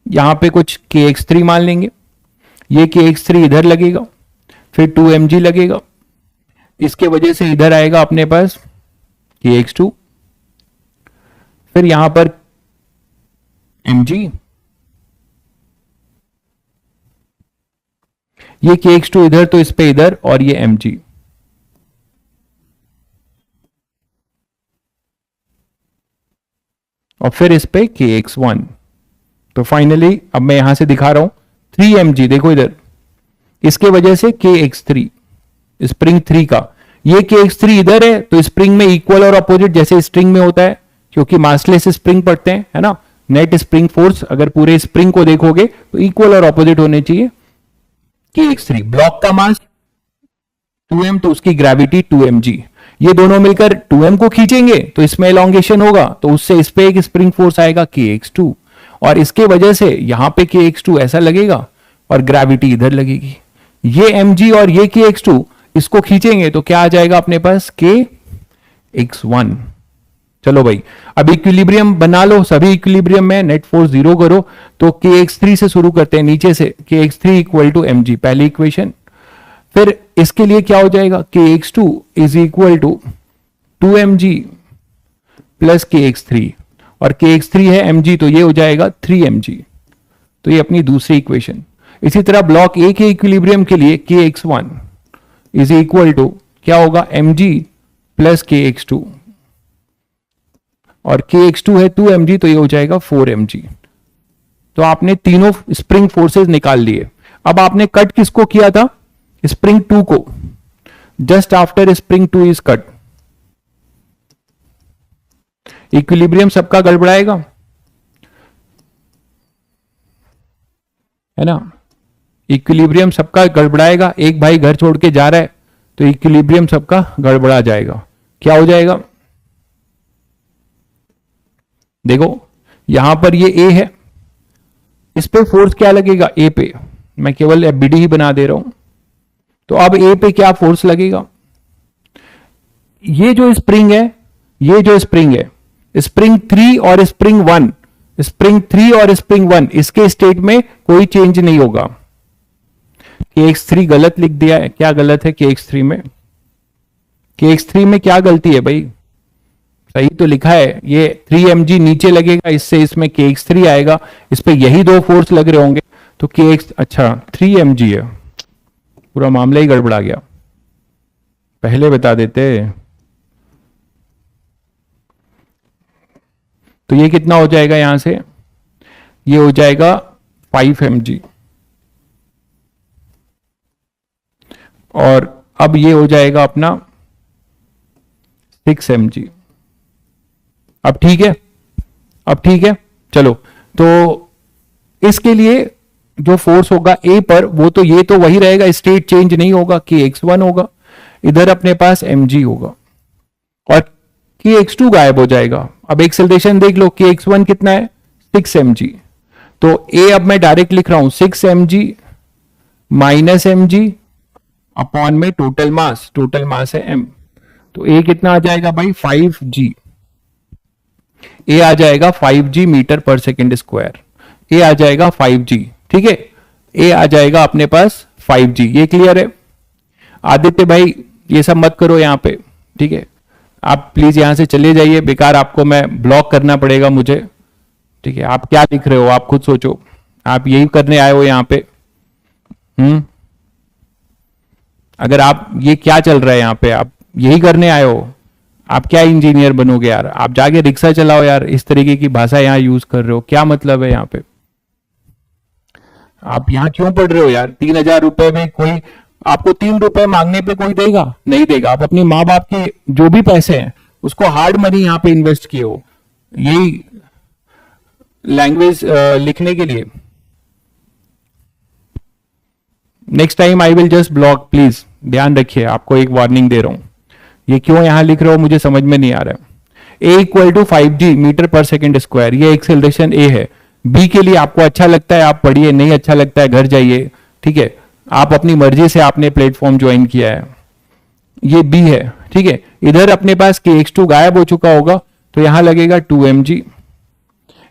यहां पे कुछ KX3 मान लेंगे, ये KX3 इधर लगेगा, फिर 2mg लगेगा, इसके वजह से इधर आएगा अपने पास KX2, फिर यहां पर mg, ये KX2 इधर, तो इस पे इधर, और ये mg। और फिर इस पे KX1। तो फाइनली अब मैं यहां से दिखा रहा हूं 3mg, देखो इधर, इसके वजह से KX3, स्प्रिंग 3 का, ये KX3 इधर है, तो स्प्रिंग में इक्वल और अपोजिट जैसे स्ट्रिंग में होता है, क्योंकि मासलेस स्प्रिंग पढ़ते हैं, है ना। नेट स्प्रिंग फोर्स अगर पूरे स्प्रिंग को देखोगे तो इक्वल और अपोजिट होने चाहिए। KX3 ब्लॉक का मास 2m, तो उसकी ग्रेविटी 2mg, ये दोनों मिलकर 2m को खींचेंगे तो इसमें एलोंगेशन होगा, तो उससे इस पे एक स्प्रिंग फोर्स आएगा KX2, और इसके वजह से यहां पे KX2 ऐसा लगेगा और ग्रेविटी इधर लगेगी। ये mg और ये KX2 इसको खींचेंगे तो क्या आ जाएगा अपने पास, KX1। चलो भाई, अब इक्विलिब्रियम बना लो, सभी इक्विलिब्रियम में नेट फोर्स 0 करो, तो KX3 से शुरू करते हैं नीचे से, KX3 इक्वल टू mg, पहली इक्वेशन। फिर इसके लिए क्या हो जाएगा, KX2 is equal to 2mg plus KX3, और KX3 है mg, तो ये हो जाएगा 3mg, तो ये अपनी दूसरी इक्वेशन। इसी तरह ब्लॉक ए के इक्विलिब्रियम के लिए KX1 इज इक्वल टू क्या होगा, mg प्लस KX2, और KX2 है 2mg, तो ये हो जाएगा 4mg। तो आपने तीनों स्प्रिंग फोर्सेस निकाल लिए। अब आपने कट किसको किया था, स्प्रिंग 2 को, just after spring 2 is cut. Equilibrium सबका गड़बड़ाएगा, है ना, इक्विलिब्रियम सबका गड़बड़ाएगा। एक भाई घर छोड़ के जा रहा है तो इक्विलिब्रियम सबका गड़बड़ा जाएगा। क्या हो जाएगा, देखो यहां पर ये A है, इस पे फोर्स क्या लगेगा, A पे, मैं केवल FBD ही बना दे रहा हूं। तो अब A पे क्या फोर्स लगेगा, ये जो स्प्रिंग है, ये जो स्प्रिंग है, स्प्रिंग 3 और स्प्रिंग 1, स्प्रिंग 3 और स्प्रिंग 1, इसके स्टेट में कोई चेंज नहीं होगा। KX3 गलत लिख दिया है, क्या गलत है KX3 में, KX3 में क्या गलती है भाई, सही तो लिखा है, ये 3mg नीचे लगेगा, इससे इसमें KX3 आएगा, इस पे यही दो फोर्स लग रहे होंगे, तो KX, अच्छा 3mg है, पूरा मामला ही गड़बड़ा गया, पहले बता देते। तो ये कितना हो जाएगा, यहां से ये हो जाएगा 5mg, और अब ये हो जाएगा अपना 6mg। अब ठीक है, अब ठीक है, चलो। तो इसके लिए जो फोर्स होगा A पर, वो तो ये तो वही रहेगा, स्टेट चेंज नहीं होगा, KX1 होगा, इधर अपने पास mg होगा, और KX2 गायब हो जाएगा। अब एक्सेलरेशन देख लो, KX1 कितना है 6 mg। तो A अब मैं डायरेक्ट लिख रहा हूं 6 mg माइनस mg अपॉन में टोटल मास है m। तो A कितना आ जाएगा भाई 5g। A आ जाएगा 5g metre per second square. A आ जाएगा 5g, ठीक है। A आ जाएगा अपने पास 5g। ये क्लियर है? आदित्य भाई ये सब मत करो यहां पे, ठीक है। आप प्लीज यहां से चले जाइए, बेकार आपको मैं ब्लॉक करना पड़ेगा मुझे, ठीक है। आप क्या लिख रहे हो आप खुद सोचो, आप यही करने आए हो यहां पे? अगर आप ये क्या चल रहा है यहां पे, आप यही करने आए हो? आप क्या इंजीनियर बनोगे यार? आप जाके रिक्शा चलाओ यार। इस तरीके की भाषा यहां यूज कर रहे हो, क्या मतलब है यहां पे? आप यहां क्यों पढ़ रहे हो यार? 3,000 रुपए में कोई आपको 3 रुपए मांगने पे कोई देगा? नहीं देगा। आप अपने माँ बाप के जो भी पैसे हैं उसको हार्ड मनी यहां पे इन्वेस्ट किए हो, यही लैंग्वेज लिखने के लिए। Next time I will just block, please ध्यान रखिए, आपको एक वार्निंग दे रहा हूं। ये क्यों यहां लिख रहे हो मुझे समझ में नहीं आ रहा है। A equal to 5g metre per second square, ये एक्सेलरेशन A है। B के लिए आपको अच्छा लगता है आप पढ़िए, नहीं अच्छा लगता है घर जाइए, ठीक है। आप अपनी मर्जी से आपने प्लेटफॉर्म ज्वाइन किया है। ये B है, ठीक है। इधर अपने पास kx2 गायब हो चुका होगा, तो यहां लगेगा 2mg,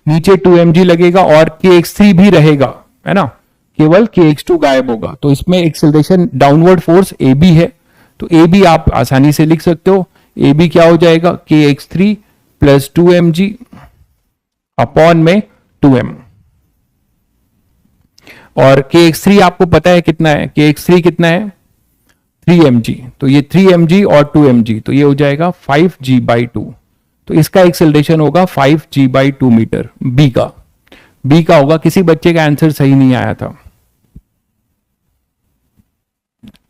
नीचे 2mg लगेगा और kx3 भी रहेगा, है ना। केवल kx2 गायब होगा, तो इसमें एक्सेलरेशन डाउनवर्ड फोर्स AB है। तो AB आप आसानी से लिख सकते हो। AB क्या हो जाएगा? kx3 प्लस 2mg अपॉन में 2m। और kx3 आपको पता है कितना है? kx3 कितना है? 3mg। तो ये 3mg और 2mg, तो ये हो जाएगा 5g/2। तो इसका एक्सेलरेशन होगा 5g/2 मीटर। B का होगा। किसी बच्चे का आंसर सही नहीं आया था,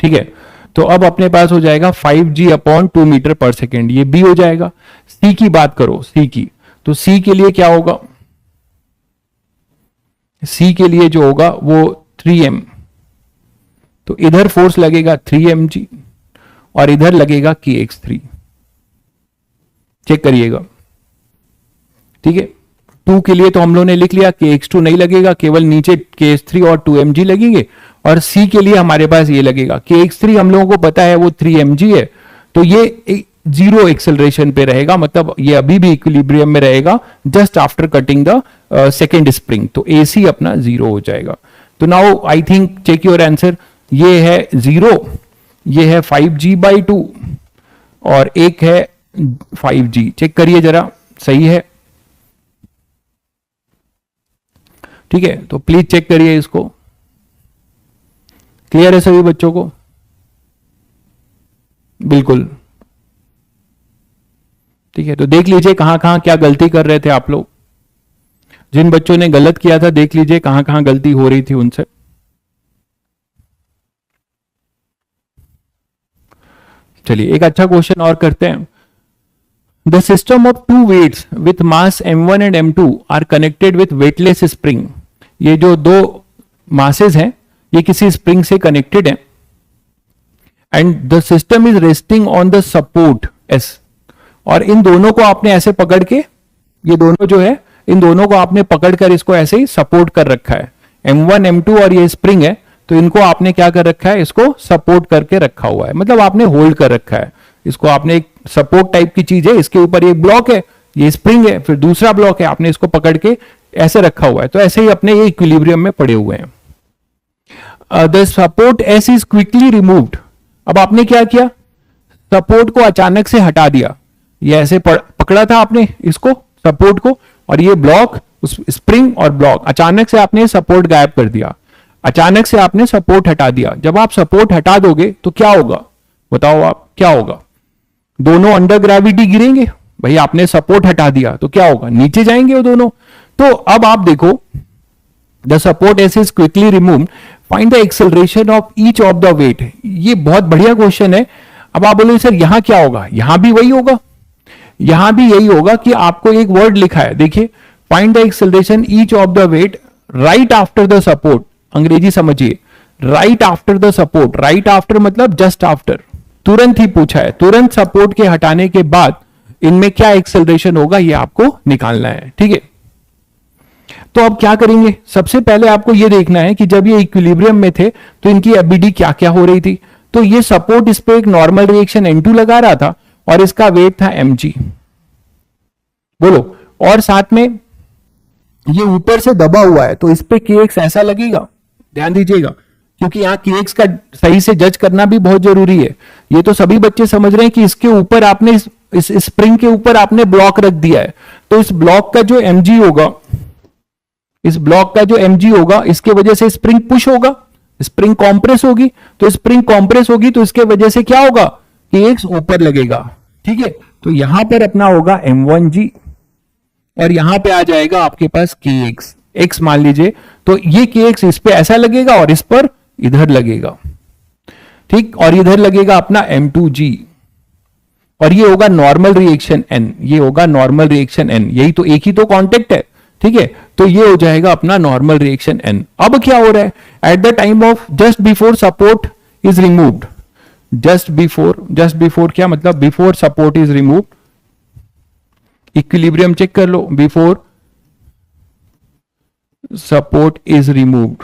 ठीक है। तो अब अपने पास हो जाएगा 5g/2 मीटर पर सेकेंड, ये B हो जाएगा। C की बात करो, C की, तो C के लिए क्या होगा? C के लिए जो होगा वो 3m, तो इधर फोर्स लगेगा 3mg और इधर लगेगा kx3। चेक करिएगा, ठीक है। 2 के लिए तो हम लोगों ने लिख लिया, kx2 नहीं लगेगा, केवल नीचे kx3 और 2mg लगेंगे। और C के लिए हमारे पास ये लगेगा, kx3 हम लोगों को पता है वो 3mg है, तो ये जीरो एक्सेलरेशन पे रहेगा, मतलब ये अभी भी इक्विलिब्रियम में रहेगा just after cutting the second spring. तो AC अपना 0 हो जाएगा। तो now I think check your answer. ये है 0, ये है 5g/2 और एक है 5g। चेक करिए जरा, सही है? ठीक है, तो प्लीज चेक करिए इसको। क्लियर है सभी बच्चों को? बिल्कुल, ठीक है। तो देख लीजिए कहां कहां क्या गलती कर रहे थे आप लोग। जिन बच्चों ने गलत किया था देख लीजिए कहां कहां गलती हो रही थी उनसे। चलिए एक अच्छा क्वेश्चन और करते हैं। The system of two weights with mass m1 and m2 are connected with weightless spring. ये जो दो मासेस हैं ये किसी स्प्रिंग से कनेक्टेड है and the system is resting on the support S। और इन दोनों को आपने ऐसे पकड़ के, ये दोनों जो है इन दोनों को आपने पकड़कर इसको ऐसे ही सपोर्ट कर रखा है। m1 m2 और ये स्प्रिंग है, तो इनको आपने क्या कर रखा है? इसको सपोर्ट करके रखा हुआ है, मतलब आपने होल्ड कर रखा है इसको। आपने एक सपोर्ट टाइप की चीज है, इसके ऊपर एक ब्लॉक है, ये स्प्रिंग है, फिर दूसरा ब्लॉक है, आपने इसको पकड़ के ऐसे रखा हुआ है। तो ऐसे ही अपने ये इक्विलिब्रियम में पड़े हुए हैं। The support S is quickly removed. अब आपने क्या किया? सपोर्ट को अचानक से हटा दिया। ये ऐसे पकड़ा था आपने इसको, सपोर्ट को, और ये ब्लॉक, उस स्प्रिंग और ब्लॉक, अचानक से आपने सपोर्ट गायब कर दिया, अचानक से आपने सपोर्ट हटा दिया। जब आप सपोर्ट हटा दोगे तो क्या होगा? बताओ आप, क्या होगा? दोनों अंडर ग्रेविटी गिरेंगे। भाई आपने सपोर्ट हटा दिया तो क्या होगा? नीचे जाएंगे वो दोनों। तो अब आप देखो, the support S is quickly removed, find the acceleration of each of the weight. ये बहुत बढ़िया क्वेश्चन है। अब आप बोले सर यहां क्या होगा? यहां भी वही होगा, यहां भी यही होगा कि आपको एक वर्ड लिखा है, देखिए, find the acceleration each of the weight right after the support. अंग्रेजी समझिए, right after the support. Right after मतलब जस्ट आफ्टर, तुरंत ही पूछा है, तुरंत सपोर्ट के हटाने के बाद इनमें क्या एक्सेलरेशन होगा ये आपको निकालना है, ठीक है। तो अब क्या करेंगे, सबसे पहले आपको ये देखना है कि जब ये इक्विलिब्रियम में थे तो इनकी एबीडी क्या क्या हो रही थी। तो ये सपोर्ट इस पे एक नॉर्मल रिएक्शन N2 लगा रहा था और इसका वेट था mg, बोलो, और साथ में ये ऊपर से दबा हुआ है तो इस पे kx ऐसा लगेगा, ध्यान दीजिएगा, क्योंकि यहाँ kx का सही से जज करना भी बहुत जरूरी है। ये तो सभी बच्चे समझ रहे हैं कि इसके ऊपर आपने इस स्प्रिंग के ऊपर आपने ब्लॉक रख दिया है, तो इस ब्लॉक का जो mg होगा, इस ब्लॉक का जो mg होगा, इसके वजह से स्प्रिंग पुश होगा, स्प्रिंग कॉम्प्रेस होगी, तो स्प्रिंग कॉम्प्रेस होगी तो इसके वजह से क्या होगा, kx ऊपर लगेगा, ठीक है। तो यहां पर अपना होगा m1g और यहां पे आ जाएगा आपके पास kx, x मान लीजिए, तो ये kx इस पे ऐसा लगेगा और इस पर इधर लगेगा, ठीक, और इधर लगेगा अपना m2g और ये होगा नॉर्मल रिएक्शन n, ये होगा नॉर्मल रिएक्शन n, यही तो एक ही तो कांटेक्ट है, ठीक है। तो ये हो जाएगा अपना नॉर्मल रिएक्शन n। अब क्या हो रहा है, at the time of just before support is removed, just before क्या मतलब, before support is removed, equilibrium check कर लो, बिफोर सपोर्ट इज रिमूव्ड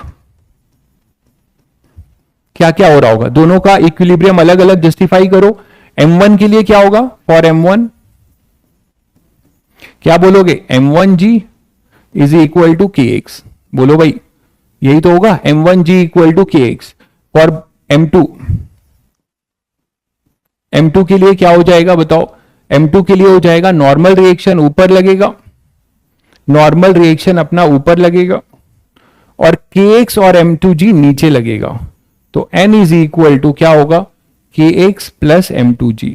क्या क्या हो रहा होगा, दोनों का इक्विलिब्रियम अलग अलग जस्टिफाई करो। m1 के लिए क्या होगा, फॉर m1 क्या बोलोगे, m1g is equal to kx, बोलो भाई, यही तो होगा, m1g equal to kx। For m2 के लिए क्या हो जाएगा बताओ, m2 के लिए हो जाएगा नॉर्मल रिएक्शन ऊपर लगेगा, नॉर्मल रिएक्शन अपना ऊपर लगेगा और kx और m2g नीचे लगेगा, तो n इज इक्वल टू क्या होगा, kx प्लस m2g।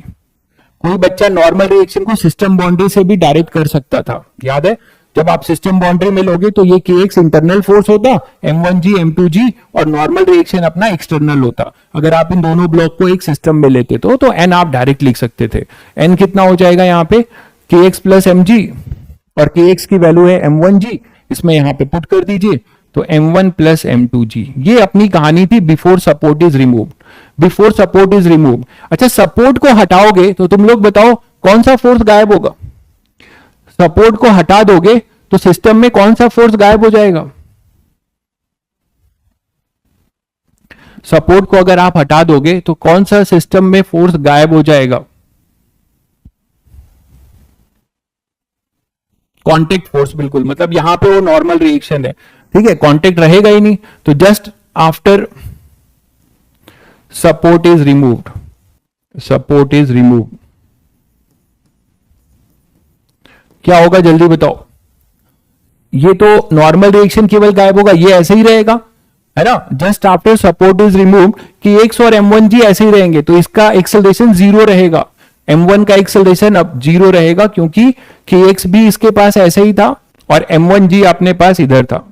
कोई बच्चा नॉर्मल रिएक्शन को सिस्टम बाउंड्री से भी डायरेक्ट कर सकता था, याद है, जब आप सिस्टम बाउंड्री में लोगे तो ये kx इंटरनल फोर्स होता, m1g m2g, और नॉर्मल रिएक्शन अपना एक्सटर्नल होता। अगर आप इन दोनों ब्लॉक को एक सिस्टम में लेते तो n आप डायरेक्ट लिख सकते थे। n कितना हो जाएगा यहाँ पे, kx प्लस mg, और kx की वैल्यू है m1g, इसमें यहाँ पे पुट कर दीजिए, तो m1 प्लस m2g। ये अपनी कहानी थी before support is removed, before support is removed. अच्छा, सपोर्ट को हटाओगे तो तुम लोग बताओ कौन सा फोर्स गायब होगा, सपोर्ट को हटा दोगे तो सिस्टम में कौन सा फोर्स गायब हो जाएगा, सपोर्ट को अगर आप हटा दोगे तो कौन सा सिस्टम में फोर्स गायब हो जाएगा, कांटेक्ट फोर्स, बिल्कुल, मतलब यहां पे वो नॉर्मल रिएक्शन है, ठीक है, कांटेक्ट रहेगा ही नहीं, तो just after support is removed, support is removed क्या होगा जल्दी बताओ, ये तो नॉर्मल रिएक्शन केवल गायब होगा, ये ऐसे ही रहेगा, है ना, just after support is removed kx और m1g ऐसे ही रहेंगे, तो इसका एक्सेलरेशन जीरो रहेगा, m1 का एक्सेलरेशन अब जीरो रहेगा क्योंकि kx भी इसके पास ऐसे ही था और m1g अपने पास इधर था,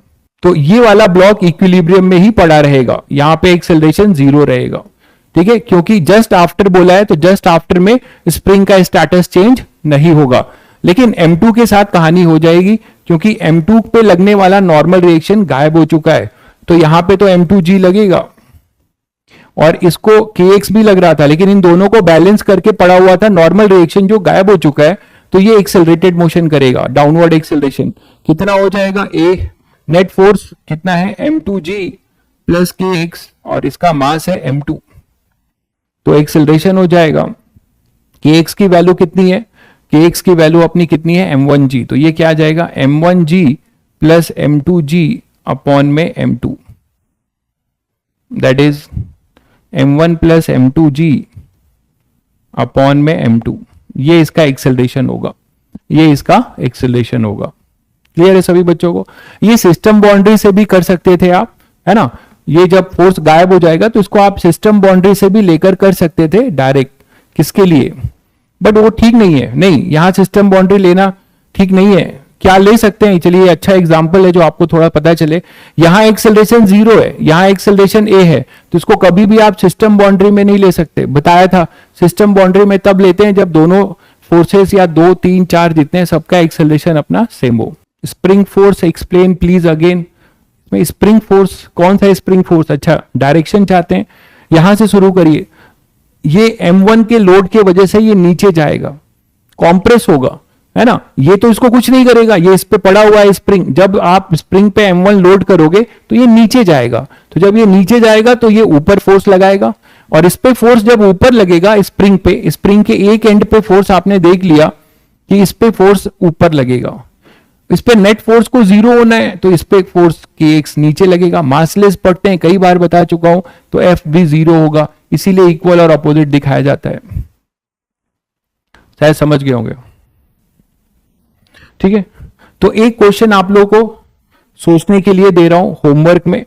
तो ये वाला ब्लॉक इक्विलिब्रियम में ही पड़ा रहेगा, यहां पे एक्सेलरेशन जीरो रहेगा, ठीक है, क्योंकि जस्ट आफ्टर बोला है तो जस्ट आफ्टर में स्प्रिंग का स्टेटस चेंज नहीं होगा। लेकिन m2 के साथ कहानी हो जाएगी क्योंकि m2 पे लगने वाला नॉर्मल रिएक्शन गायब हो चुका है, तो यहां पे तो m2g लगेगा और इसको kx भी लग रहा था, लेकिन इन दोनों को बैलेंस करके पड़ा हुआ था नॉर्मल रिएक्शन जो गायब हो चुका है, तो ये एक्सेलरेटेड मोशन करेगा, डाउनवर्ड एक्सेलरेशन कितना हो जाएगा, a नेट फोर्स कितना है m2g प्लस kx और इसका मास है m2, तो एक्सेलरेशन हो जाएगा, kx की वैल्यू कितनी है, kx की वैल्यू अपनी कितनी है m1g, तो ये क्या आ जाएगा m1g प्लस m2g अपॉन में m2, that is m1 plus m2g upon में m2, ये इसका एक्सेलरेशन होगा, ये इसका एक्सेलरेशन होगा। क्लियर है सभी बच्चों को, ये सिस्टम बाउंड्री से भी कर सकते थे आप, है ना, ये जब फोर्स गायब हो जाएगा तो इसको आप सिस्टम बाउंड्री से भी लेकर कर सकते थे डायरेक्ट, किसके लिए, बट वो ठीक नहीं है, नहीं, यहां सिस्टम बाउंड्री लेना ठीक नहीं है, क्या ले सकते हैं, चलिए अच्छा एग्जांपल है जो आपको थोड़ा पता चले, यहां एक्सेलरेशन जीरो है, यहां एक्सेलरेशन ए है, तो इसको कभी भी आप सिस्टम बाउंड्री में नहीं ले सकते, बताया था सिस्टम बाउंड्री में तब लेते हैं जब दोनों फोर्सेस या 2 3 4 जितने सबका एक्सेलरेशन अपना सेम हो। Spring force explain please again, spring force कौन सा स्प्रिंग फोर्स, अच्छा डायरेक्शन चाहते हैं, यहां से शुरू करिए, ये m1 के लोड के वजह से ये नीचे जाएगा, कॉम्प्रेस होगा, है ना, ये तो इसको कुछ नहीं करेगा, ये इस पे पड़ा हुआ है स्प्रिंग, जब आप स्प्रिंग पे M1 लोड करोगे तो ये नीचे जाएगा, तो जब ये नीचे जाएगा तो ये ऊपर फोर्स लगाएगा, और इस पे फोर्स जब ऊपर लगेगा स्प्रिंग पे, स्प्रिंग के एक एंड पे फोर्स आपने देख लिया कि इस पे फोर्स ऊपर लगेगा, इस पे नेट फोर्स को जीरो होना है तो इस पे फोर्स kx नीचे लगेगा। मासलेस पट्टे हैं, कई बार बता चुका हूं, तो F भी जीरो होगा, इसीलिए इक्वल और अपोजिट दिखाया जाता है। शायद समझ गए होंगे, ठीक है। तो एक क्वेश्चन आप लोगों को सोचने के लिए दे रहा हूं होमवर्क में,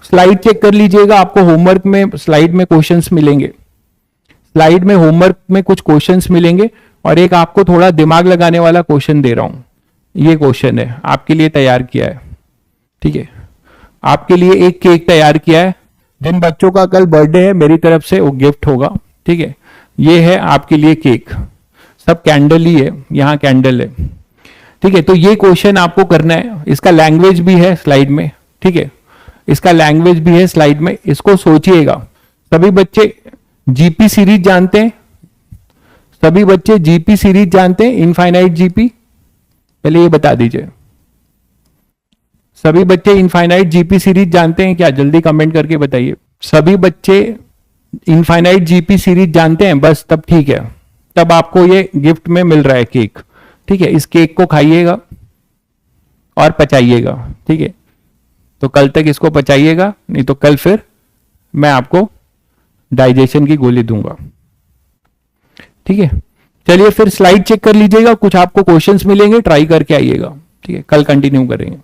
स्लाइड चेक कर लीजिएगा, आपको होमवर्क में स्लाइड में क्वेश्चंस मिलेंगे, स्लाइड में होमवर्क में कुछ क्वेश्चंस मिलेंगे, और एक आपको थोड़ा दिमाग लगाने वाला क्वेश्चन दे रहा हूं। ये क्वेश्चन है आपके लिए तैयार किया है, ठीक है, आपके लिए एक केक तैयार किया है, जिन बच्चों का कल बर्थडे है मेरी तरफ से वो गिफ्ट होगा, ठीक है। ये है आपके लिए केक, सब कैंडल ही है, यहां कैंडल है, ठीक है। तो ये क्वेश्चन आपको करना है, इसका लैंग्वेज भी है स्लाइड में, ठीक है, इसका लैंग्वेज भी है स्लाइड में, इसको सोचिएगा। सभी बच्चे जीपी सीरीज जानते हैं, सभी बच्चे जीपी सीरीज जानते हैं, इनफाइनाइट जीपी, पहले ये बता दीजिए, सभी बच्चे इनफाइनाइट जीपी सीरीज जानते हैं क्या? जल्दी कमेंट करके बताइए। सभी बच्चे इनफाइनाइट जीपी सीरीज जानते हैं? बस तब ठीक है, तब आपको ये गिफ्ट में मिल रहा है केक, ठीक है। इस केक को खाइएगा और पचाइएगा, ठीक है। तो कल तक इसको पचाइएगा, नहीं तो कल फिर मैं आपको डाइजेशन की गोली दूंगा, ठीक है। चलिए फिर स्लाइड चेक कर लीजिएगा, कुछ आपको क्वेश्चंस मिलेंगे, ट्राई करके आइएगा, ठीक है। कल कंटिन्यू करेंगे।